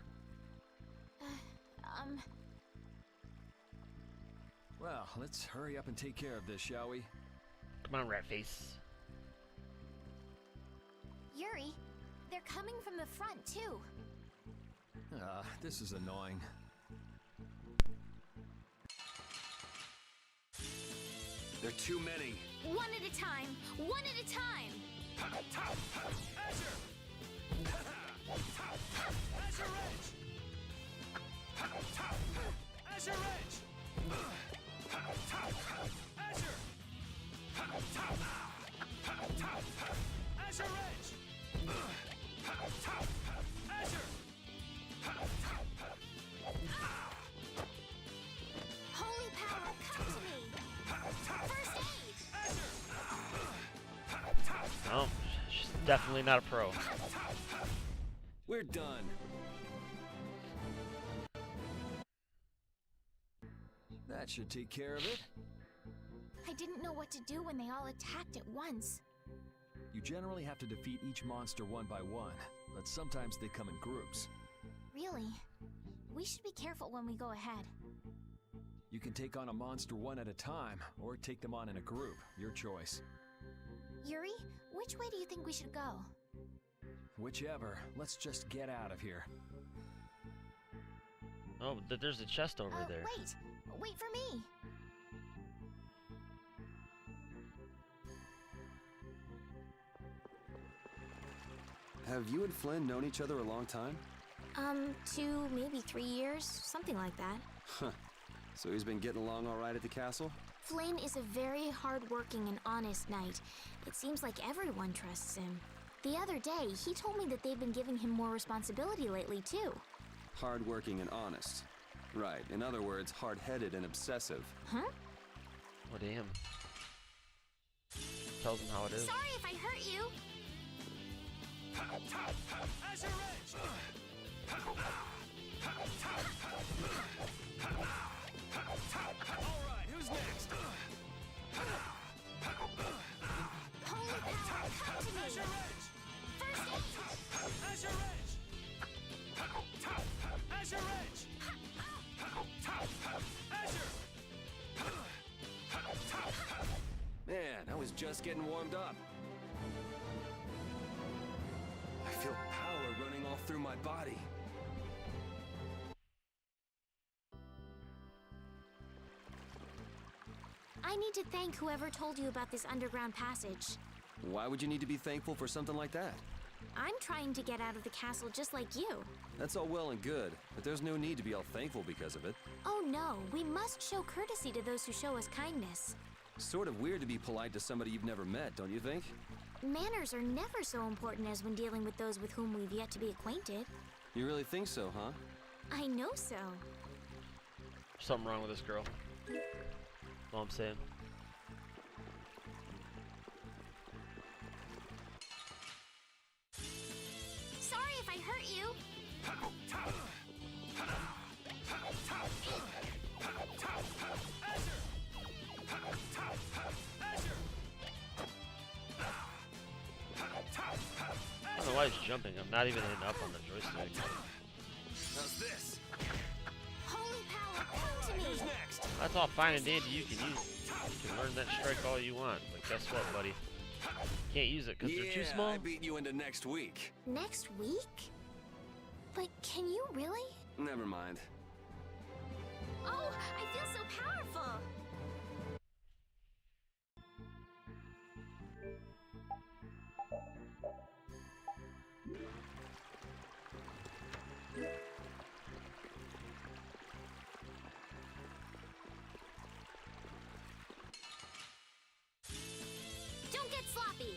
Well, let's hurry up and take care of this, shall we? Come on, Ratface. Yuri, they're coming from the front, too. This is annoying. There are too many. One at a time! One at a time! Azure! Azure Edge! Azure Edge! Azure! Azure Edge! Azure! Holy power, come to me! First aid! No, she's definitely not a pro. We're done. That should take care of it. I didn't know what to do when they all attacked at once. You generally have to defeat each monster one by one, but sometimes they come in groups. Really? We should be careful when we go ahead. You can take on a monster one at a time, or take them on in a group. Your choice. Yuri, which way do you think we should go? Whichever. Let's just get out of here. Oh, there's a chest over there. Wait! Wait for me! have you and Flynn known each other a long time? 2, maybe 3 years, something like that. Huh. So he's been getting along all right at the castle? Flynn is a very hard-working and honest knight. It seems like everyone trusts him. The other day, he told me that they've been giving him more responsibility lately, too. Hard-working and honest. Right, in other words, hard-headed and obsessive. Huh? Oh, damn. Tells him how it is. Sorry if I hurt you. As a wrench! Alright, who's next? Holy power, come to me. As a wrench! First aid. As a wrench! As a wrench! Man, I was just getting warmed up. I feel power running all through my body. I need to thank whoever told you about this underground passage. Why would you need to be thankful for something like that? I'm trying to get out of the castle just like you. That's all well and good, but there's no need to be all thankful because of it. Oh no, we must show courtesy to those who show us kindness. Sort of weird to be polite to somebody you've never met, don't you think? Manners are never so important as when dealing with those with whom we've yet to be acquainted. You really think so, huh? I know so. Something wrong with this girl. All I'm saying. Sorry if I hurt you. I don't know why he's jumping. I'm not even hitting up on the joystick. How's this? Holy power, come to me. Who's next? That's all fine and dandy. You can learn that strike all you want. But guess what, buddy? Can't use it because they're too small. I beat you into next week. Next week? But can you really? Never mind. Oh, I feel so powerful. Don't get sloppy.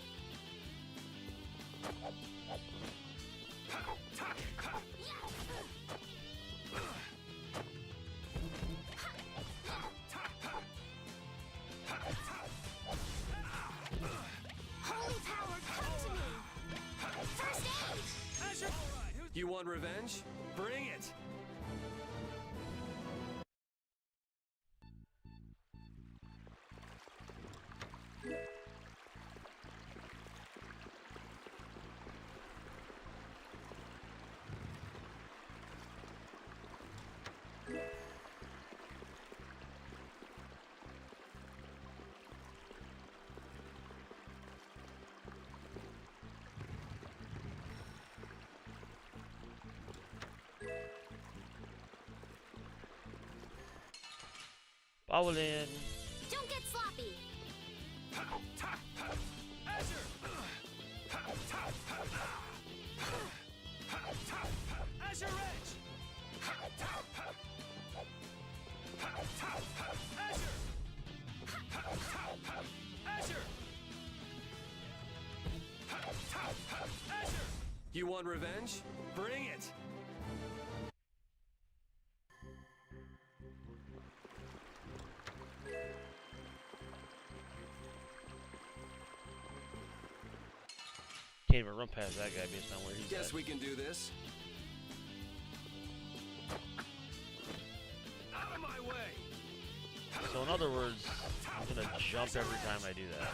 Holy power, come to me. First aid. You want revenge? Bring it! Bowling. Don't get sloppy. As a wrench! You want revenge? Bring it! Can't even run past that guy based on where he's Guess at. we can do this. Out of my way! So in other words, I'm gonna jump every time I do that.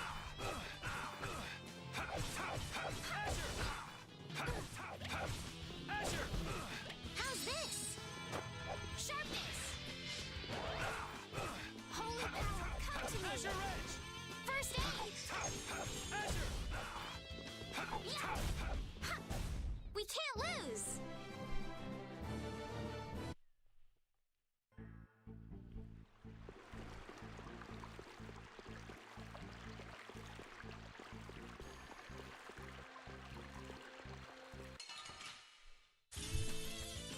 How's this? Sharpness. Holy power, come to me. First aid. Yeah. We can't lose.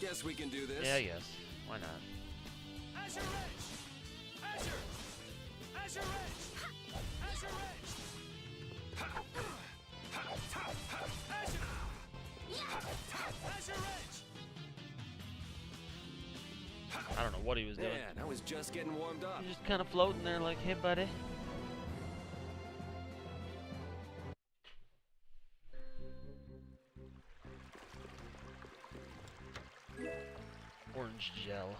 guess we can do this. Yeah, I guess. Why not? Azure Edge! Azure! Azure Edge! Azure Edge! Azure! Azure Edge! I don't know what he was doing. Man, I was just getting warmed up. He's just kind of floating there like, hey, buddy. Orange gel.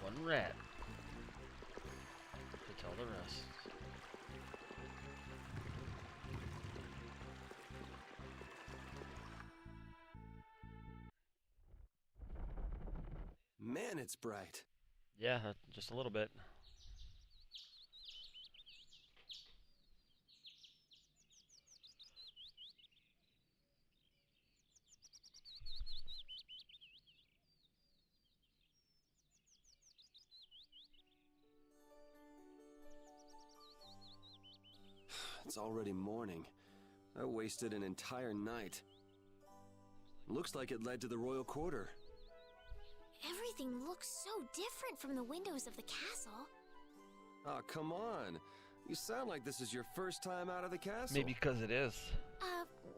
One rat. To tell the rest. Man, it's bright. Yeah, just a little bit. It's already morning. I wasted an entire night. Looks like it led to the royal quarter. Everything looks so different from the windows of the castle. Oh, come on. You sound like this is your first time out of the castle. Maybe because it is.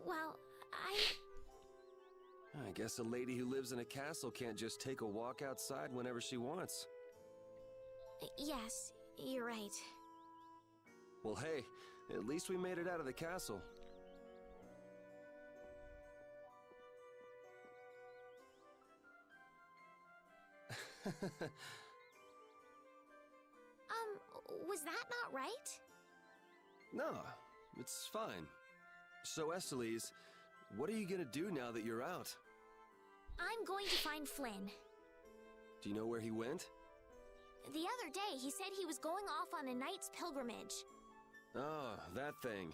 Well, I guess a lady who lives in a castle can't just take a walk outside whenever she wants. Yes, you're right. Well, hey, at least we made it out of the castle. Was that not right? No, it's fine. So, Estelies, what are you gonna do now that you're out? I'm going to find Flynn. Do you know where he went? The other day, he said he was going off on a knight's pilgrimage. Oh, that thing.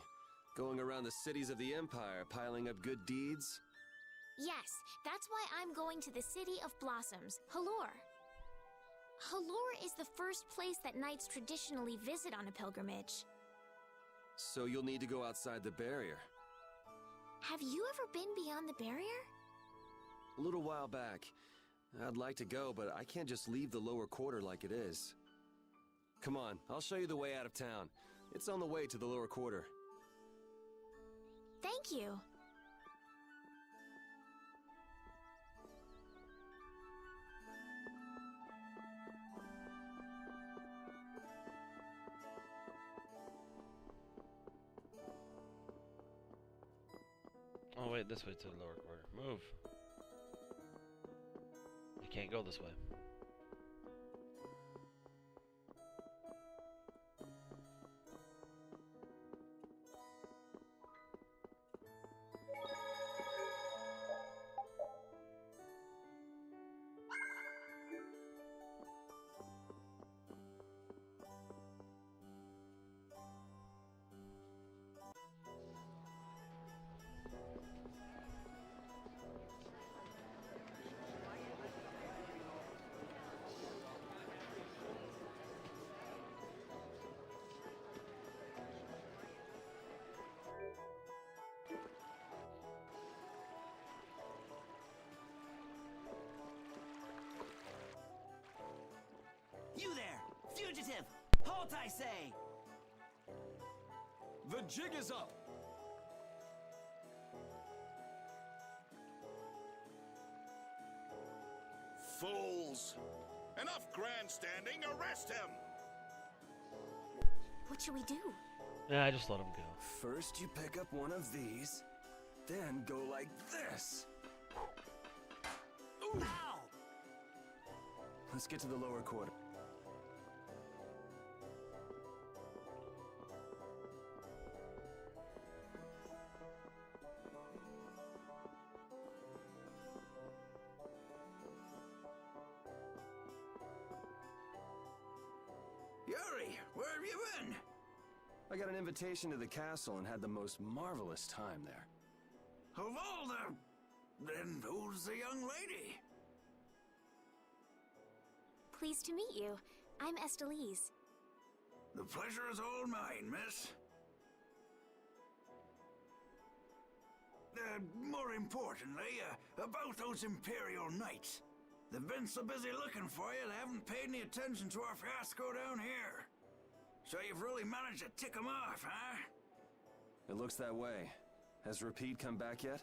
Going around the cities of the Empire, piling up good deeds? Yes, that's why I'm going to the City of Blossoms, Halure. Halure is the first place that knights traditionally visit on a pilgrimage. So you'll need to go outside the barrier. Have you ever been beyond the barrier? A little while back. I'd like to go, but I can't just leave the lower quarter like it is. Come on, I'll show you the way out of town. It's on the way to the lower quarter. Thank you. Oh wait, this way to the lower quarter. Move. You can't go this way. You there! Fugitive! Halt, I say! The jig is up! Fools! Enough grandstanding! Arrest him! What should we do? Yeah, I just let him go. First you pick up one of these, then go like this. Ooh. Ow! Let's get to the lower quarter. Yuri, where have you been? I got an invitation to the castle and had the most marvelous time there. Of all the... Then who's the young lady? Pleased to meet you. I'm Estelies. The pleasure is all mine, miss. More importantly, about those Imperial Knights. They've been so busy looking for you, they haven't paid any attention to our fiasco down here. So you've really managed to tick them off, huh? It looks that way. Has Repeat come back yet?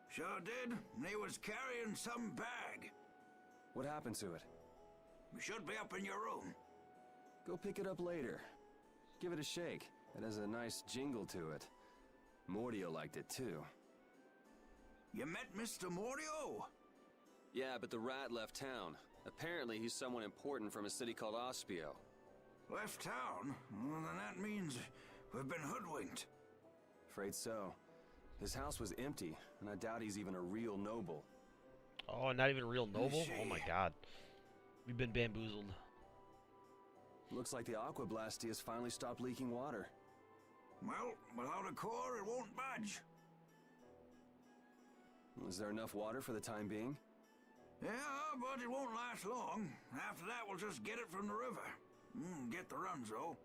Sure did. He was carrying some bag. What happened to it? It should be up in your room. Go pick it up later. Give it a shake. It has a nice jingle to it. Mordio liked it too. You met Mr. Mordio? Yeah, but the rat left town. Apparently he's someone important from a city called Ospio. Left town? Well, then that means we've been hoodwinked. Afraid so. His house was empty, and I doubt he's even a real noble. Oh, not even a real noble? Oh my god. We've been bamboozled. Looks like the Aqua Blasty has finally stopped leaking water. Well, without a core, it won't budge. Is there enough water for the time being? Yeah, but it won't last long. After that, we'll just get it from the river. Get the runs, though.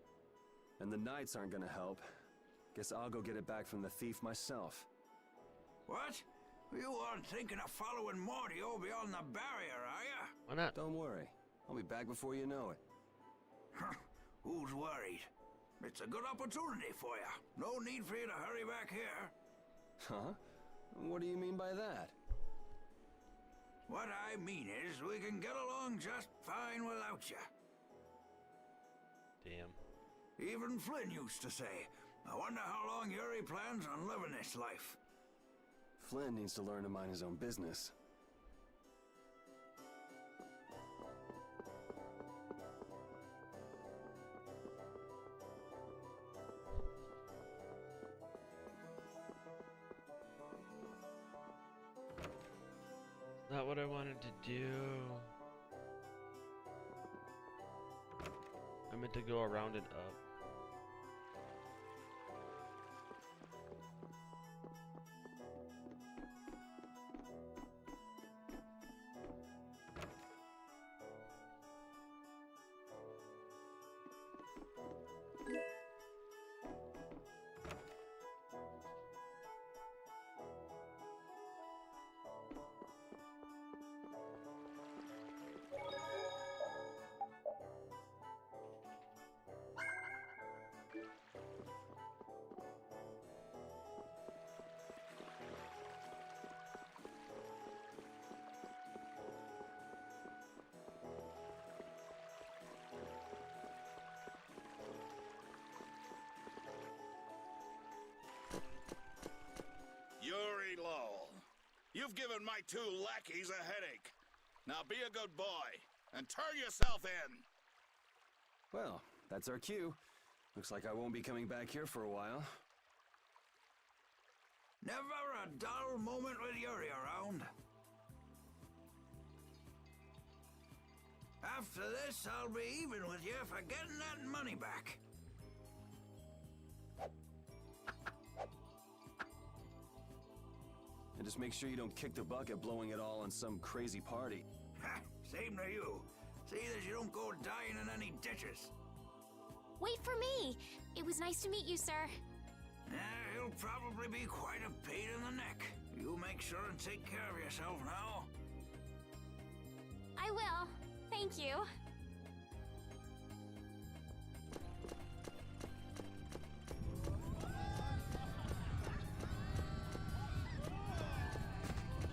And the Knights aren't gonna help. Guess I'll go get it back from the thief myself. What? You aren't thinking of following Mordio beyond the barrier, are ya? Why not? Don't worry. I'll be back before you know it. Who's worried? It's a good opportunity for you. No need for you to hurry back here. Huh? What do you mean by that? What I mean is, we can get along just fine without you. Damn. Even Flynn used to say, I wonder how long Yuri plans on living this life. Flynn needs to learn to mind his own business. Not what I wanted to do. I meant to go around and up. Yuri Lowell, you've given my two lackeys a headache. Now be a good boy and turn yourself in. Well, that's our cue. Looks like I won't be coming back here for a while. Never a dull moment with Yuri around. After this, I'll be even with you for getting that money back. And just make sure you don't kick the bucket blowing it all on some crazy party. Ha! Same to you. See that you don't go dying in any ditches. Wait for me! It was nice to meet you, sir. He'll probably be quite a pain in the neck. You make sure and take care of yourself now. I will. Thank you.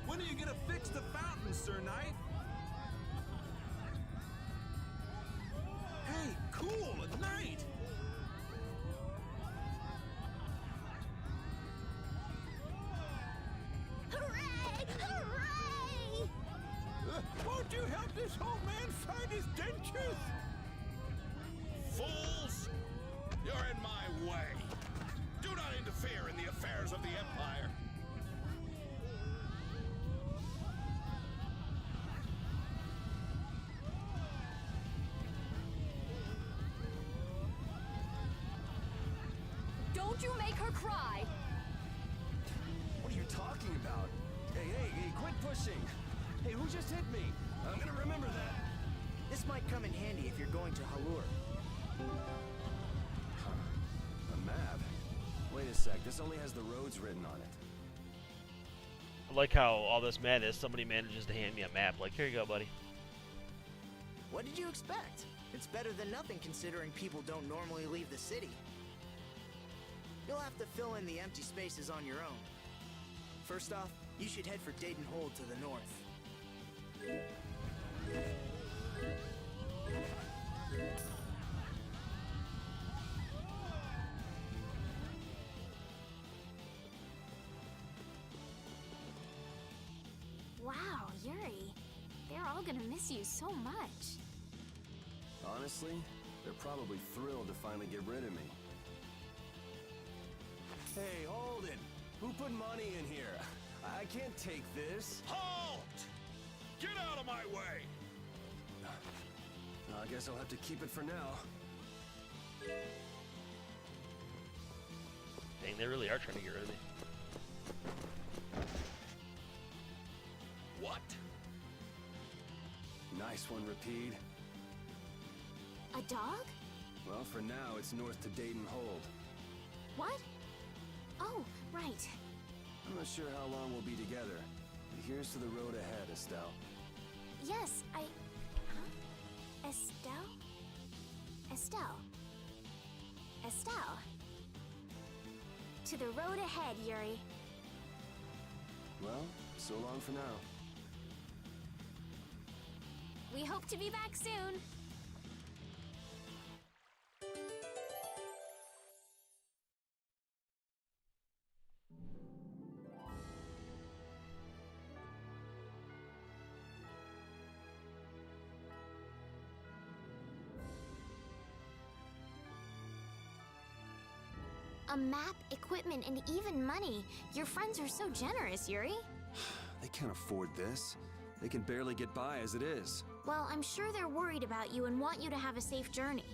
When are you gonna fix the fountain, Sir Knight? Hey, cool, a knight! Hooray! Hooray! Won't you help this old man find his dentures? Fools! You're in my way. Do not interfere in the affairs of the Empire. Don't you make her cry! What are you talking about? Hey, quit pushing! Hey, who just hit me? I'm gonna remember that. This might come in handy if you're going to Halur. A map? Wait a sec, this only has the roads written on it. I like how all this madness, somebody manages to hand me a map. Like, here you go, buddy. What did you expect? It's better than nothing considering people don't normally leave the city. You'll have to fill in the empty spaces on your own. First off, you should head for Dayton Hold to the north. Wow, Yuri. They're all gonna miss you so much. Honestly, they're probably thrilled to finally get rid of me. Hey, hold it! Who put money in here? I can't take this. Halt! Get out of my way! I guess I'll have to keep it for now. Dang, they really are trying to get rid of me. What? Nice one, Rapide. A dog? Well, for now, it's north to Dayton Hold. What? Oh, right. I'm not sure how long we'll be together. But here's to the road ahead, Estelle. Yes, Huh? Estelle? Estelle. Estelle. To the road ahead, Yuri. Well, so long for now. We hope to be back soon. A map, equipment, and even money. Your friends are so generous, Yuri. They can't afford this. They can barely get by as it is. Well, I'm sure they're worried about you and want you to have a safe journey.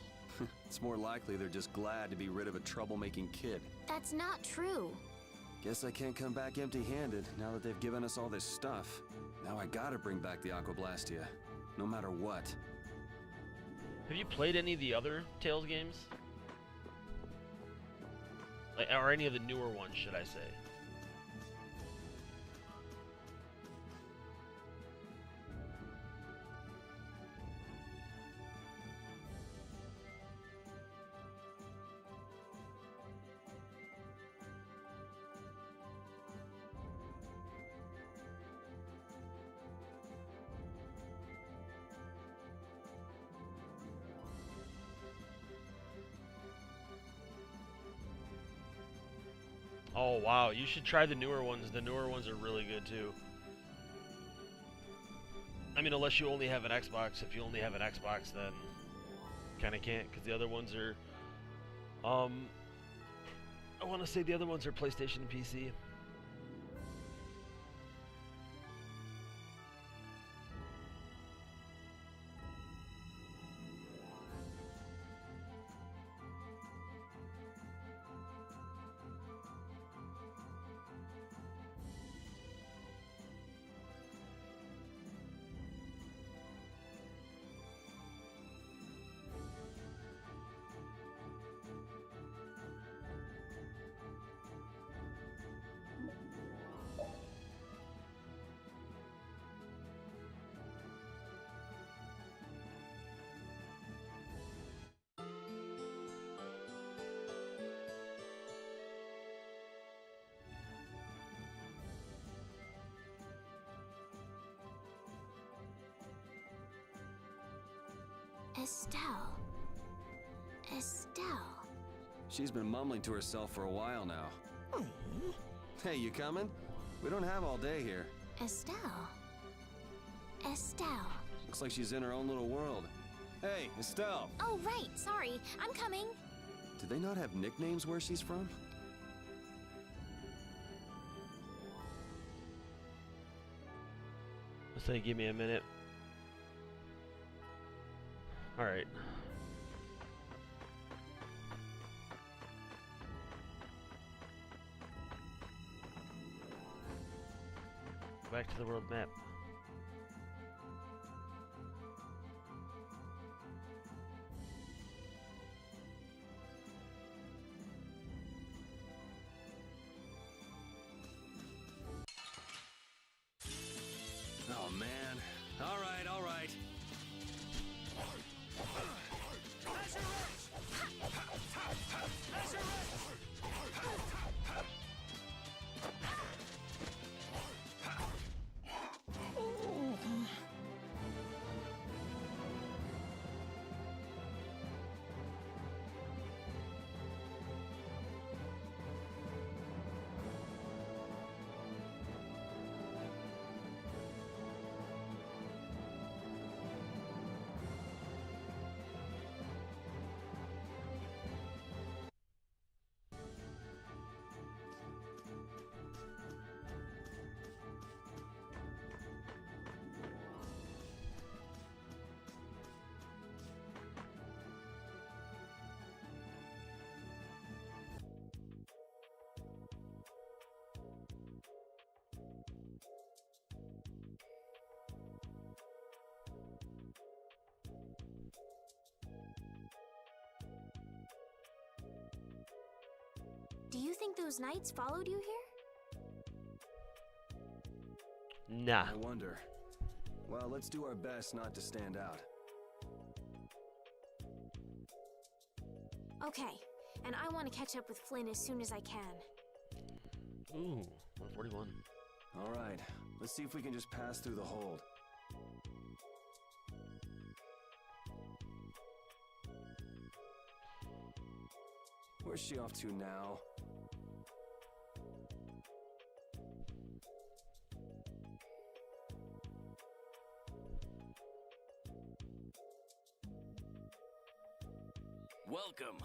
It's more likely they're just glad to be rid of a troublemaking kid. That's not true. Guess I can't come back empty-handed now that they've given us all this stuff. Now I gotta bring back the Aqua Blastia, no matter what. Have you played any of the other Tales games? Like, or any of the newer ones, should I say? Oh wow, you should try the newer ones. The newer ones are really good too. I mean, unless you only have an Xbox. If you only have an Xbox, then kind of can't, because the other ones are, I want to say the other ones are PlayStation and PC. Estelle. Estelle. She's been mumbling to herself for a while now. Hey, you coming? We don't have all day here. Estelle. Estelle. Looks like she's in her own little world. Hey, Estelle! Oh, right. Sorry. I'm coming. Do they not have nicknames where she's from? Let's say, give me a minute. Alright. Go back to the world map. Do you think those knights followed you here? Nah. I wonder. Well, let's do our best not to stand out. Okay, and I want to catch up with Flynn as soon as I can. Ooh, 141. All right, let's see if we can just pass through the hold. Where's she off to now? Welcome.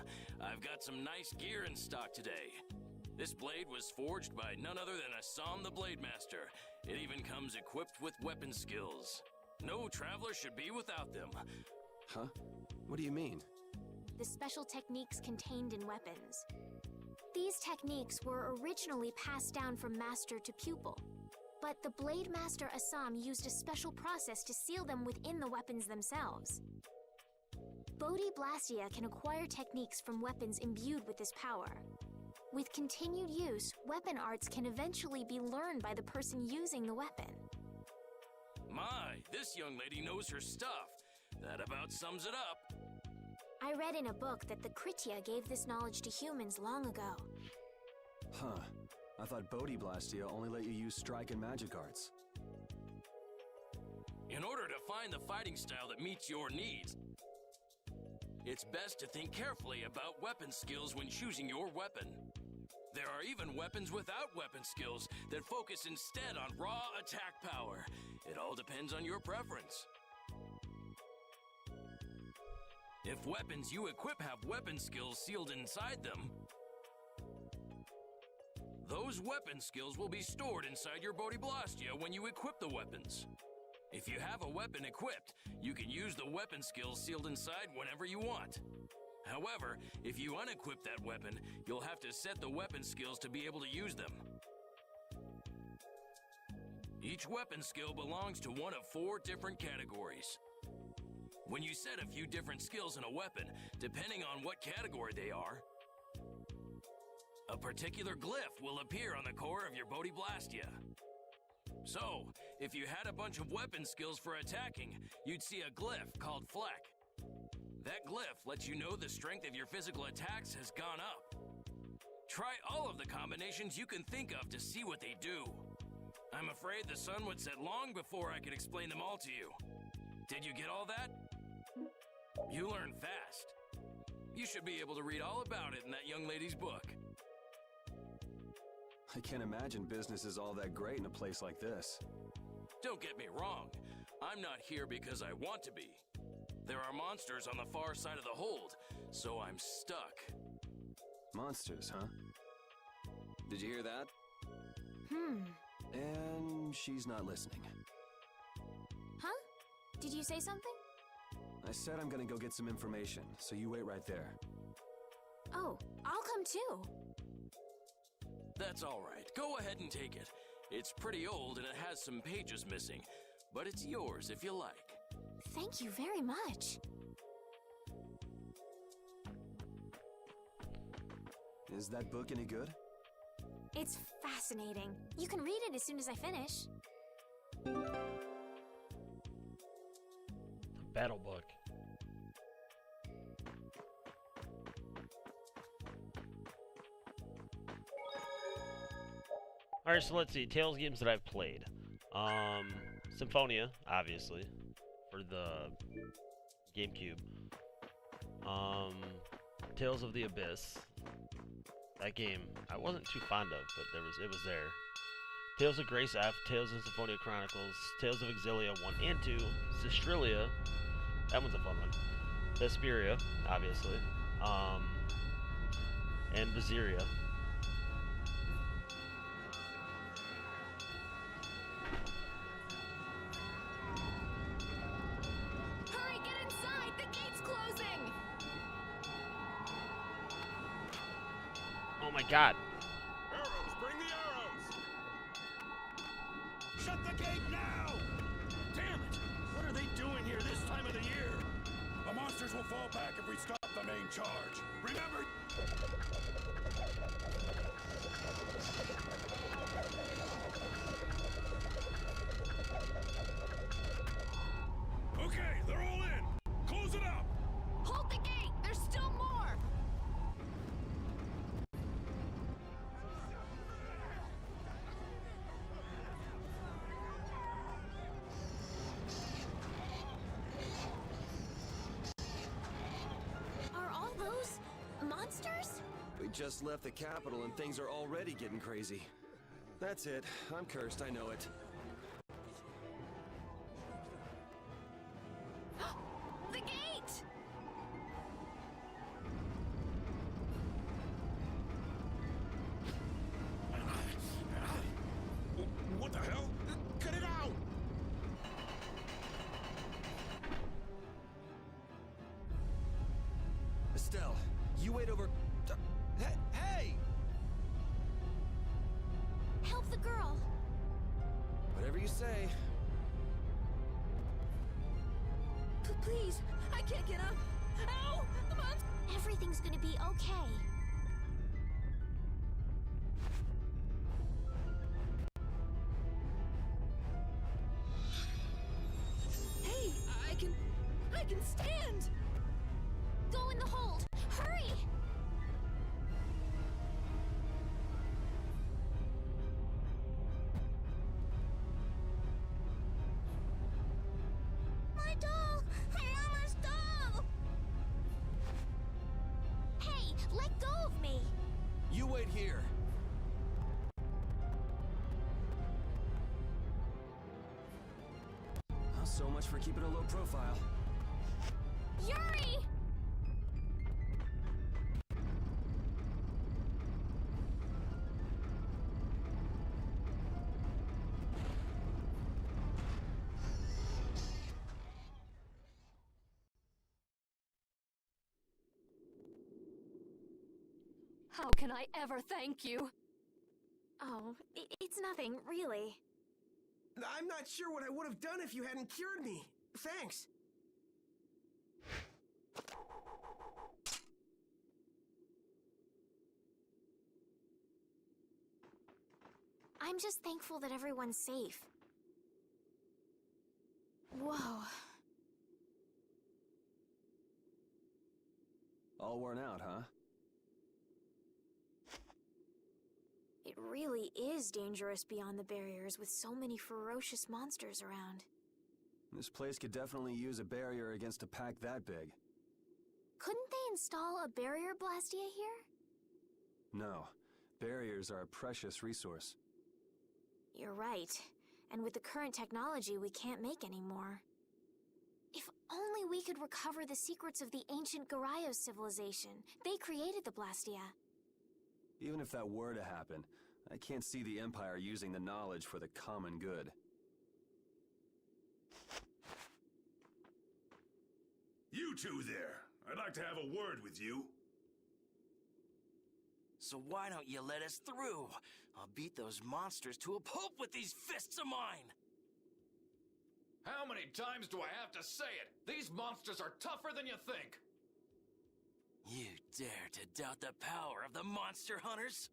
I've got some nice gear in stock today. This blade was forged by none other than Assam the Blade Master. It even comes equipped with weapon skills. No traveler should be without them. Huh? What do you mean? The special techniques contained in weapons. These techniques were originally passed down from master to pupil, but the Blade Master Assam used a special process to seal them within the weapons themselves. Bodhi Blastia can acquire techniques from weapons imbued with this power. With continued use, weapon arts can eventually be learned by the person using the weapon. My, this young lady knows her stuff. That about sums it up. I read in a book that the Kritya gave this knowledge to humans long ago. Huh. I thought Bodhi Blastia only let you use strike and magic arts. In order to find the fighting style that meets your needs, it's best to think carefully about weapon skills when choosing your weapon. There are even weapons without weapon skills that focus instead on raw attack power. It all depends on your preference. If weapons you equip have weapon skills sealed inside them, those weapon skills will be stored inside your Bodhi Blastia when you equip the weapons. If you have a weapon equipped, you can use the weapon skills sealed inside whenever you want. However, if you unequip that weapon, you'll have to set the weapon skills to be able to use them. Each weapon skill belongs to one of 4 different categories. When you set a few different skills in a weapon, depending on what category they are, a particular glyph will appear on the core of your Bodhi Blastia. So, if you had a bunch of weapon skills for attacking, you'd see a glyph called Fleck. That glyph lets you know the strength of your physical attacks has gone up. Try all of the combinations you can think of to see what they do. I'm afraid the sun would set long before I could explain them all to you. Did you get all that? You learn fast. You should be able to read all about it in that young lady's book. I can't imagine business is all that great in a place like this. Don't get me wrong. I'm not here because I want to be. There are monsters on the far side of the hold, so I'm stuck. Monsters, huh? Did you hear that? And she's not listening. Huh? Did you say something? I said I'm gonna go get some information, so you wait right there. Oh, I'll come too. That's all right. Go ahead and take it. It's pretty old and it has some pages missing, but it's yours if you like. Thank you very much. Is that book any good? It's fascinating. You can read it as soon as I finish. Battle book. Alright, so let's see. Tales games that I've played. Symphonia, obviously, for the GameCube. Tales of the Abyss. That game I wasn't too fond of, but it was there. Tales of Grace F, Tales of Symphonia Chronicles, Tales of Exilia 1 and 2, Sistrilia, that one's a fun one. Vesperia, obviously. And Vesperia. Hurry, get inside! The gate's closing! Oh my god. Arrows, bring the arrows! Shut the gate now! Damn it! What are they doing here this time of the year? The monsters will fall back if we stop the main charge. Remember... just left the capital and things are already getting crazy. That's it. I'm cursed, I know it. The gate! What the hell? Cut it out! Estelle, you wait over... Hey! Help the girl! Whatever you say. Please, I can't get up. Ow! The monster! Everything's gonna be okay. Hey, I can stand! Go in the hold! Hurry! My doll! Mama's doll! Hey, let go of me! You wait here. Well, so much for keeping a low profile. Yuri! How can I ever thank you? Oh, it's nothing, really. I'm not sure what I would have done if you hadn't cured me. Thanks. I'm just thankful that everyone's safe. Whoa. All worn out, huh? It really is dangerous beyond the barriers with so many ferocious monsters around. This place could definitely use a barrier against a pack that big. Couldn't they install a barrier Blastia here? No. Barriers are a precious resource. You're right. And with the current technology, we can't make any more. If only we could recover the secrets of the ancient Garayos civilization. They created the Blastia. Even if that were to happen, I can't see the Empire using the knowledge for the common good. You two there. I'd like to have a word with you. So why don't you let us through? I'll beat those monsters to a pulp with these fists of mine! How many times do I have to say it? These monsters are tougher than you think! You dare to doubt the power of the monster hunters?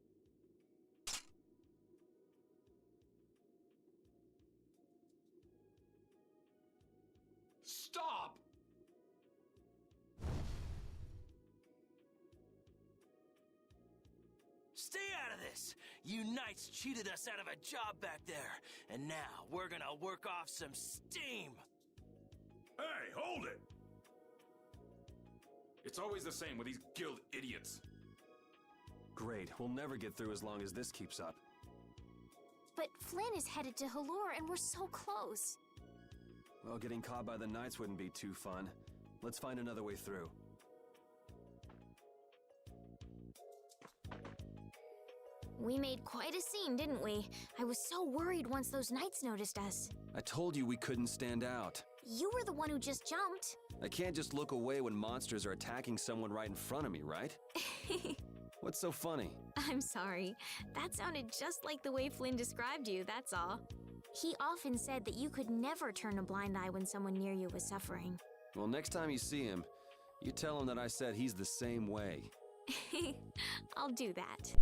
Stop! Stay out of this! You knights cheated us out of a job back there, and now we're gonna work off some steam! Hey, hold it! It's always the same with these guild idiots. Great, we'll never get through as long as this keeps up. But Flynn is headed to Halure and we're so close. Well, getting caught by the Knights wouldn't be too fun. Let's find another way through. We made quite a scene, didn't we? I was so worried once those Knights noticed us. I told you we couldn't stand out. You were the one who just jumped. I can't just look away when monsters are attacking someone right in front of me, right? What's so funny? I'm sorry. That sounded just like the way Flynn described you, that's all. He often said that you could never turn a blind eye when someone near you was suffering. Well, next time you see him, you tell him that I said he's the same way. I'll do that.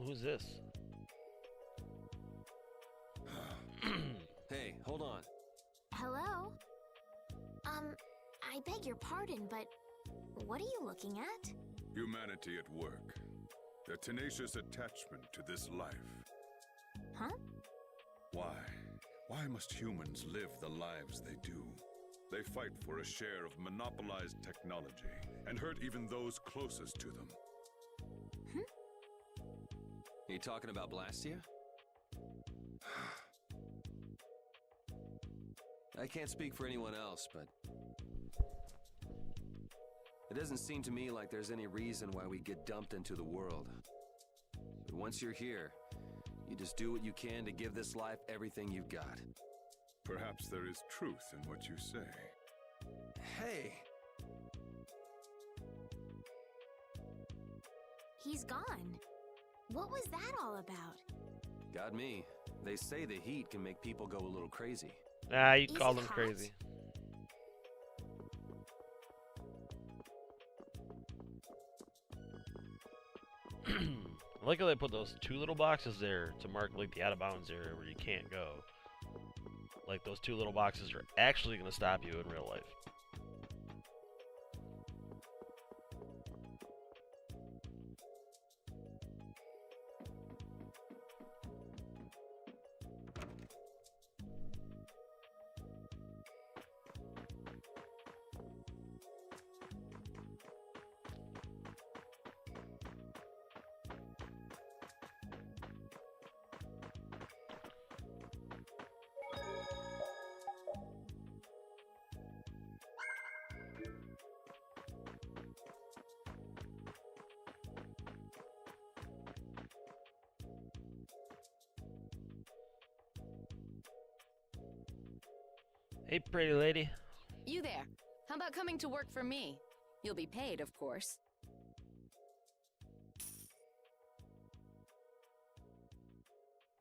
Who's this? Hey, hold on. Hello? I beg your pardon, but what are you looking at? Humanity at work. Their tenacious attachment to this life. Huh? Why? Why must humans live the lives they do? They fight for a share of monopolized technology and hurt even those closest to them. Are you talking about Blastia? I can't speak for anyone else, but it doesn't seem to me like there's any reason why we get dumped into the world. But once you're here, you just do what you can to give this life everything you've got. Perhaps there is truth in what you say. Hey! He's gone. What was that all about? Got me. They say the heat can make people go a little crazy. Ah, you Is call it them hot? crazy. I like how they put those two little boxes there to mark like the out of bounds area where you can't go. Like those two little boxes are actually going to stop you in real life. Hey, pretty lady. You there. How about coming to work for me? You'll be paid, of course.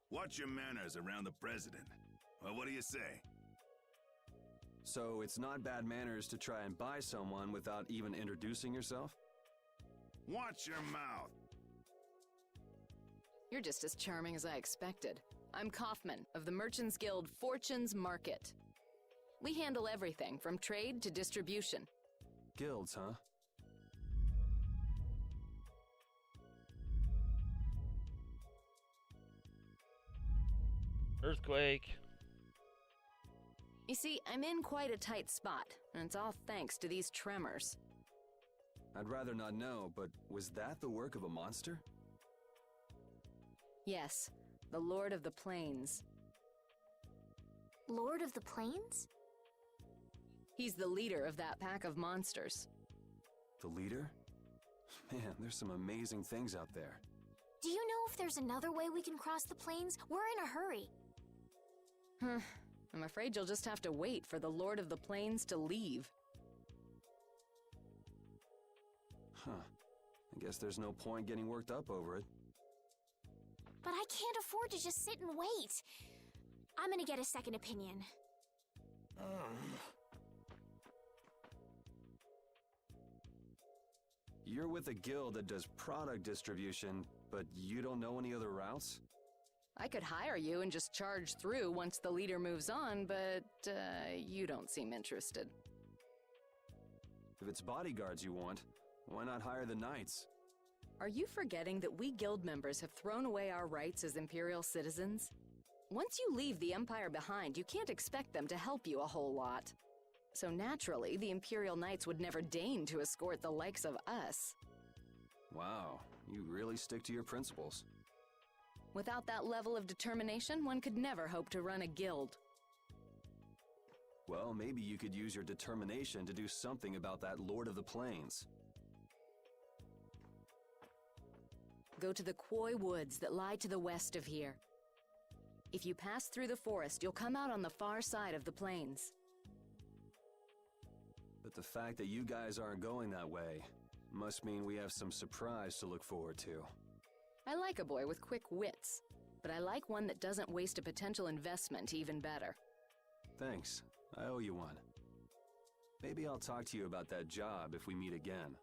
Watch your manners around the president. Well, what do you say? So it's not bad manners to try and buy someone without even introducing yourself? Watch your mouth. You're just as charming as I expected. I'm Kaufman of the Merchants Guild Fortune's Market. We handle everything from trade to distribution. Guilds, huh? Earthquake. You see, I'm in quite a tight spot, and it's all thanks to these tremors. I'd rather not know, but was that the work of a monster? Yes, the Lord of the Plains. Lord of the Plains? He's the leader of that pack of monsters. The leader? Man, there's some amazing things out there. Do you know if there's another way we can cross the plains? We're in a hurry. I'm afraid you'll just have to wait for the Lord of the Plains to leave. Huh. I guess there's no point getting worked up over it. But I can't afford to just sit and wait. I'm gonna get a second opinion. You're with a guild that does product distribution, but you don't know any other routes? I could hire you and just charge through once the leader moves on, but you don't seem interested. If it's bodyguards you want, why not hire the knights? Are you forgetting that we guild members have thrown away our rights as Imperial citizens? Once you leave the Empire behind, you can't expect them to help you a whole lot. So naturally, the Imperial Knights would never deign to escort the likes of us. Wow, you really stick to your principles. Without that level of determination, one could never hope to run a guild. Well, maybe you could use your determination to do something about that Lord of the Plains. Go to the Koi Woods that lie to the west of here. If you pass through the forest, you'll come out on the far side of the plains. But the fact that you guys aren't going that way must mean we have some surprise to look forward to. I like a boy with quick wits, but I like one that doesn't waste a potential investment even better. Thanks. I owe you one. Maybe I'll talk to you about that job if we meet again.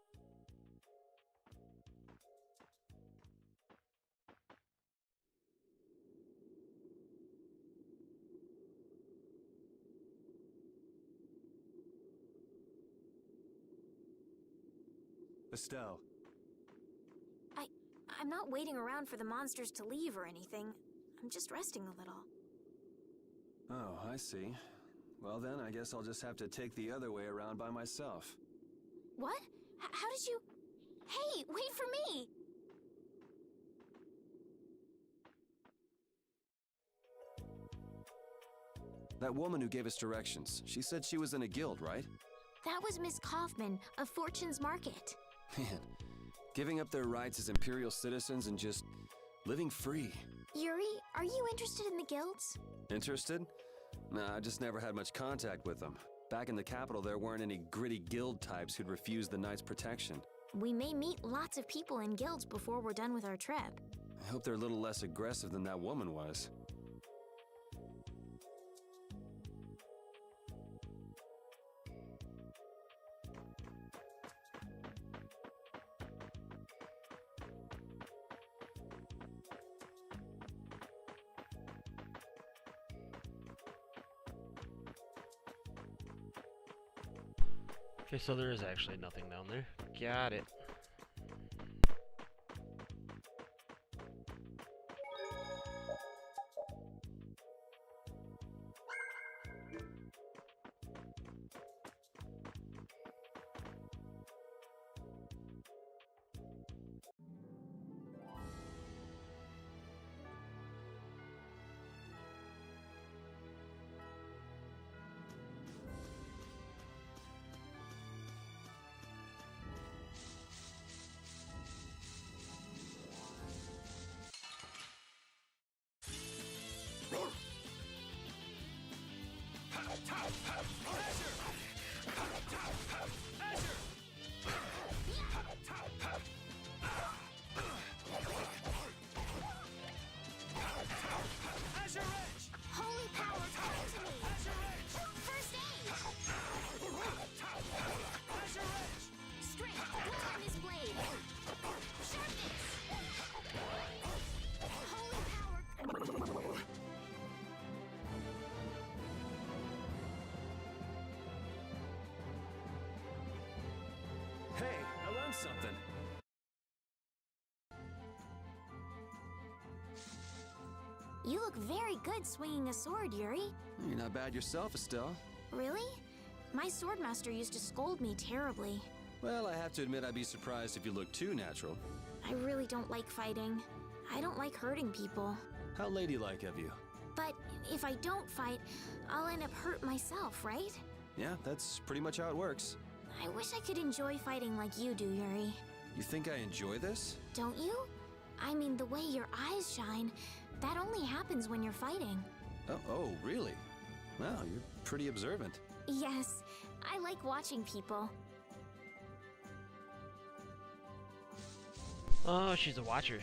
Estelle. I'm not waiting around for the monsters to leave or anything. I'm just resting a little. Oh, I see. Well then, I guess I'll just have to take the other way around by myself. What? How did you... Hey, wait for me! That woman who gave us directions, she said she was in a guild, right? That was Miss Kaufman of Fortune's Market. Man, giving up their rights as Imperial citizens and just living free. Yuri, are you interested in the guilds? Interested? Nah, I just never had much contact with them. Back in the capital, there weren't any gritty guild types who'd refuse the Knights' protection. We may meet lots of people in guilds before we're done with our trip. I hope they're a little less aggressive than that woman was. Okay, so there is actually nothing down there. Got it. Holy power, come to me! First aid! Strength, pull on this blade! Sharpness! Holy power... Hey, I learned something. You look very good swinging a sword, Yuri. You're not bad yourself, Estelle. Really? My swordmaster used to scold me terribly. Well, I have to admit I'd be surprised if you looked too natural. I really don't like fighting. I don't like hurting people. How ladylike of you. But if I don't fight, I'll end up hurt myself, right? Yeah, that's pretty much how it works. I wish I could enjoy fighting like you do, Yuri. You think I enjoy this? Don't you? I mean, the way your eyes shine, that only happens when you're fighting. Oh, really? Wow, you're pretty observant. Yes, I like watching people. Oh, she's a watcher.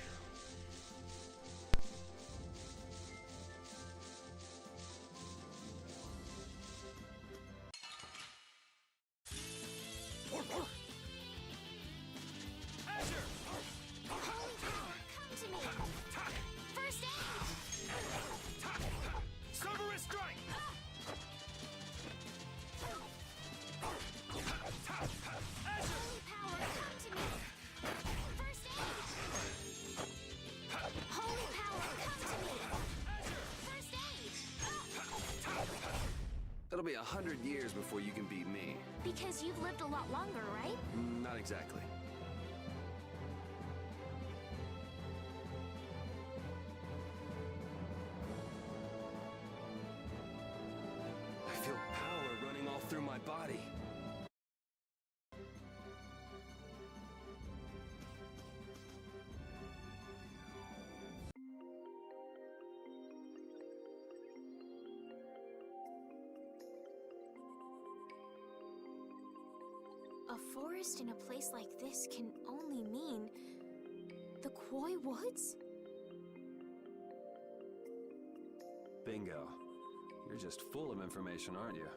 It'll be 100 years before you can beat me. Because you've lived a lot longer, right? Not exactly. I feel power running all through my body. A forest in a place like this can only mean the Koi Woods? Bingo. You're just full of information, aren't you?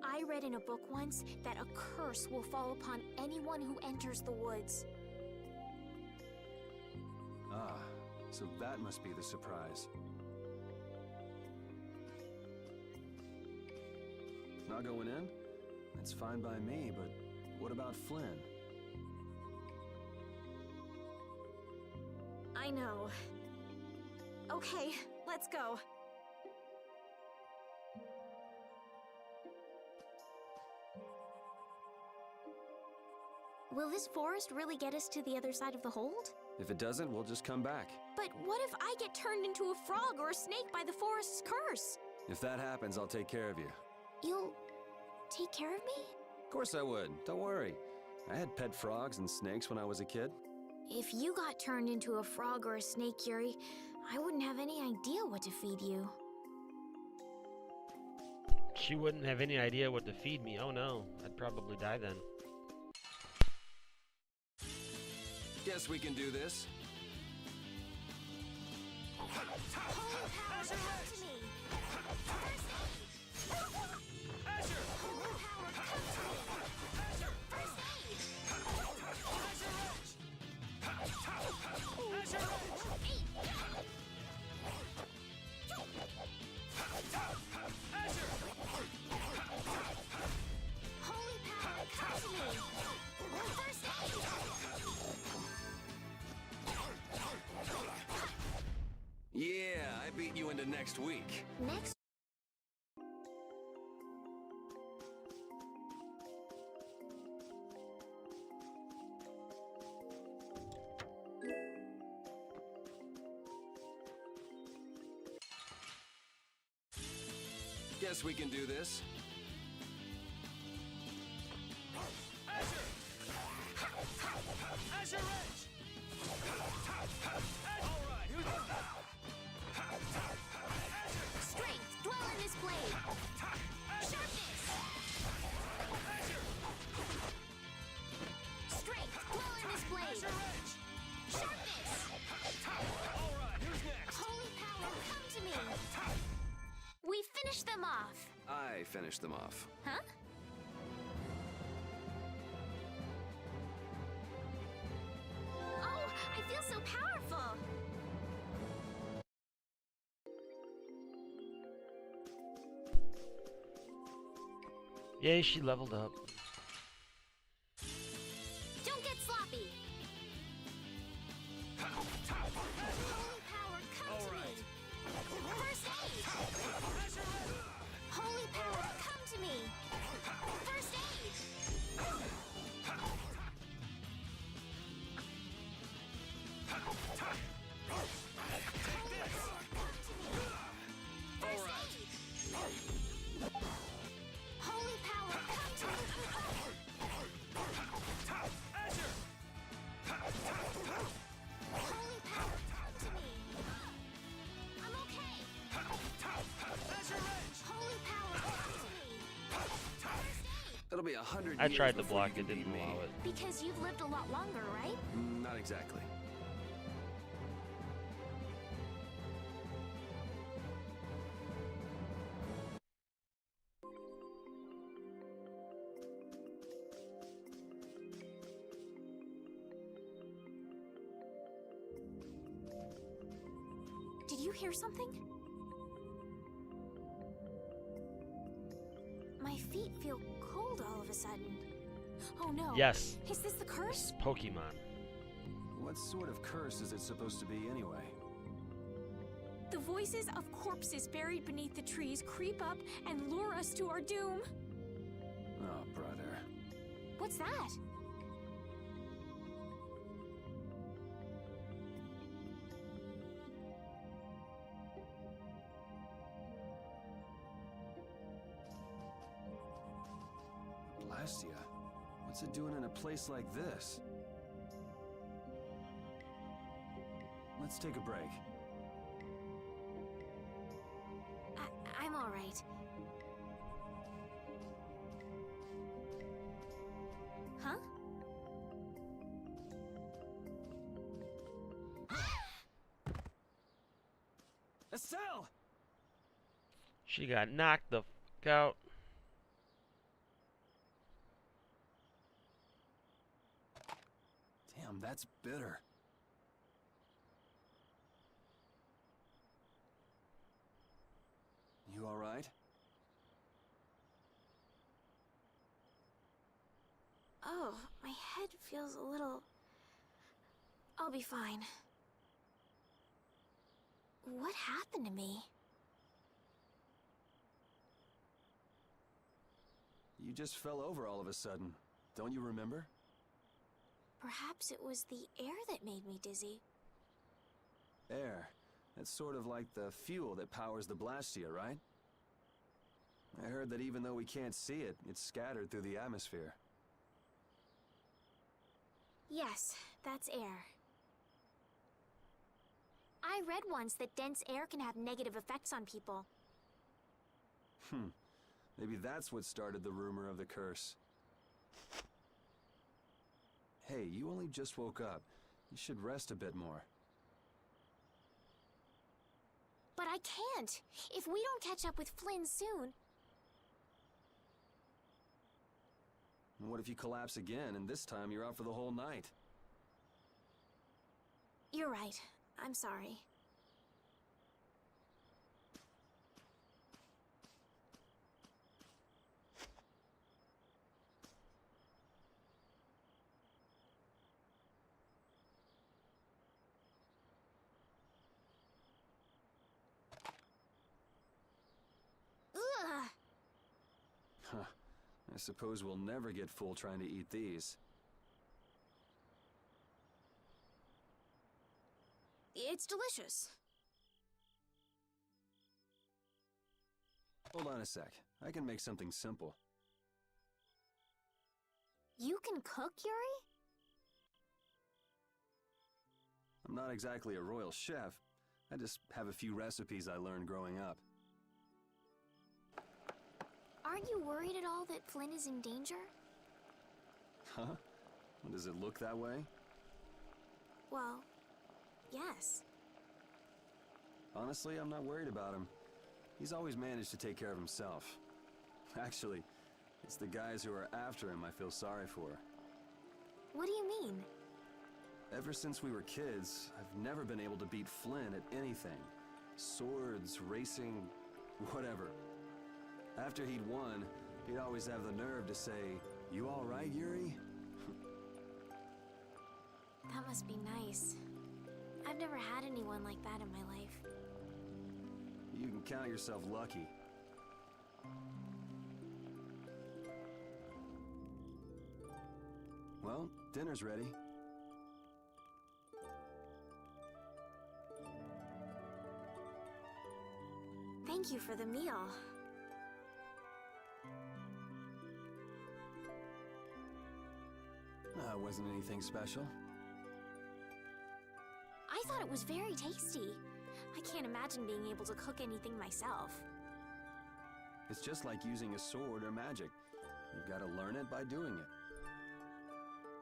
I read in a book once that a curse will fall upon anyone who enters the woods. Ah, so that must be the surprise. Not going in? It's fine by me, but what about about Flynn. I know. Okay, let's go. Will this forest really get us to the other side of the hold? If it doesn't, we'll just come back. But what if I get turned into a frog or a snake by the forest's curse? If that happens, I'll take care of you. You'll take care of me? Of course I would. Don't worry. I had pet frogs and snakes when I was a kid. If you got turned into a frog or a snake, Yuri, I wouldn't have any idea what to feed you. She wouldn't have any idea what to feed me. Oh no, I'd probably die then. Guess we can do this. Yeah, I beat you into next week. Next? Guess we can do this. Azure Edge! Alright, who's Strength, dwell in this blade. Sharpness. Strength, dwell in this blade. Sharpness. Alright, who's next? Holy power, come to me. We finished them off. I finished them off. Huh? Oh, I feel so powerful. Yay, she leveled up. Don't get sloppy. Holy power, come to me. First aid. Holy power, come to me. First aid. Holy power, come to me. Holy power, come to me. I'm okay. Holy power, come to me. It'll be 100 I years tried to before block you it, can didn't beat me. allow it. Because you've lived a lot longer, right? Not exactly. Did you hear something? My feet feel cold all of a sudden. Oh no. Yes. Is this the curse? Pokemon. What sort of curse is it supposed to be anyway? The voices of corpses buried beneath the trees creep up and lure us to our doom. Oh, brother. What's that? Blastia? What's it doing in a place like this? Let's take a break. I'm all right. Huh? Estelle! She got knocked the fuck out. Damn, that's bitter. You all right? Oh, my head feels a little... I'll be fine. What happened to me? You just fell over all of a sudden. Don't you remember? Perhaps it was the air that made me dizzy. Air. That's sort of like the fuel that powers the Blastia, right? I heard that even though we can't see it, it's scattered through the atmosphere. Yes, that's air. I read once that dense air can have negative effects on people. Maybe that's what started the rumor of the curse. Hey, you only just woke up. You should rest a bit more. But I can't! If we don't catch up with Flynn soon... What if you collapse again, and this time you're out for the whole night? You're right. I'm sorry. Ugh! Huh. I suppose we'll never get full trying to eat these. It's delicious. Hold on a sec. I can make something simple. You can cook, Yuri? I'm not exactly a royal chef. I just have a few recipes I learned growing up. Aren't you worried at all that Flynn is in danger? Huh? Does it look that way? Well, yes. Honestly, I'm not worried about him. He's always managed to take care of himself. Actually, it's the guys who are after him I feel sorry for. What do you mean? Ever since we were kids, I've never been able to beat Flynn at anything. Swords, racing, whatever. After he'd won, he'd always have the nerve to say, "You all right, Yuri?" That must be nice. I've never had anyone like that in my life. You can count yourself lucky. Well, dinner's ready. Thank you for the meal. Wasn't anything special. I thought it was very tasty. I can't imagine being able to cook anything myself. It's just like using a sword or magic. You've got to learn it by doing it.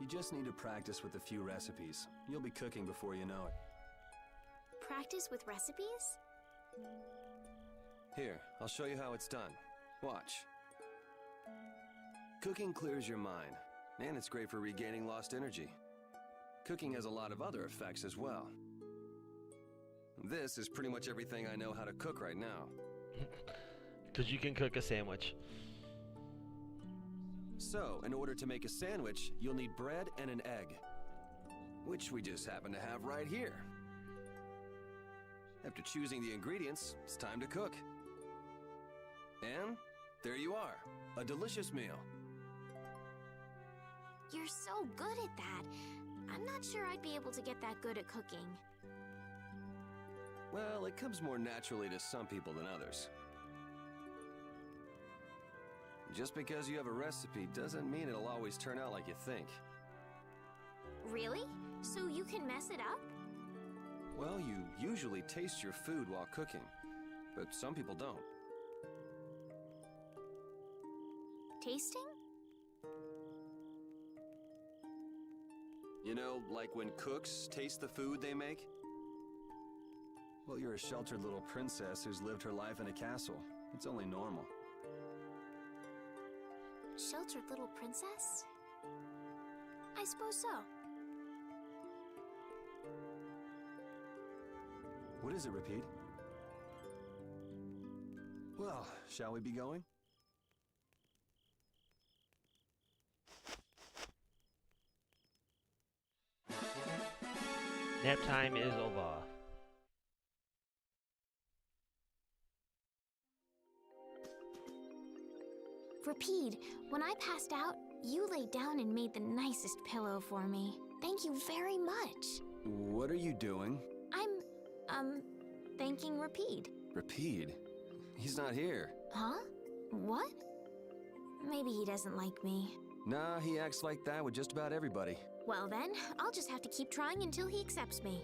You just need to practice with a few recipes. You'll be cooking before you know it. Practice with recipes? Here, I'll show you how it's done. Watch. Cooking clears your mind, and it's great for regaining lost energy. Cooking has a lot of other effects as well. This is pretty much everything I know how to cook right now. Because you can cook a sandwich. So, in order to make a sandwich, you'll need bread and an egg. Which we just happen to have right here. After choosing the ingredients, it's time to cook. And there you are, a delicious meal. You're so good at that. I'm not sure I'd be able to get that good at cooking. Well, it comes more naturally to some people than others. Just because you have a recipe doesn't mean it'll always turn out like you think. Really? So you can mess it up? Well, you usually taste your food while cooking, but some people don't. Tasting? You know, like when cooks taste the food they make? Well, you're a sheltered little princess who's lived her life in a castle. It's only normal. Sheltered little princess? I suppose so. What is it, Repeat? Well, shall we be going? Nap time is over. Rapide, when I passed out, you laid down and made the nicest pillow for me. Thank you very much. What are you doing? I'm thanking Rapide. Rapide? He's not here. Huh? What? Maybe he doesn't like me. Nah, he acts like that with just about everybody. Well then, I'll just have to keep trying until he accepts me.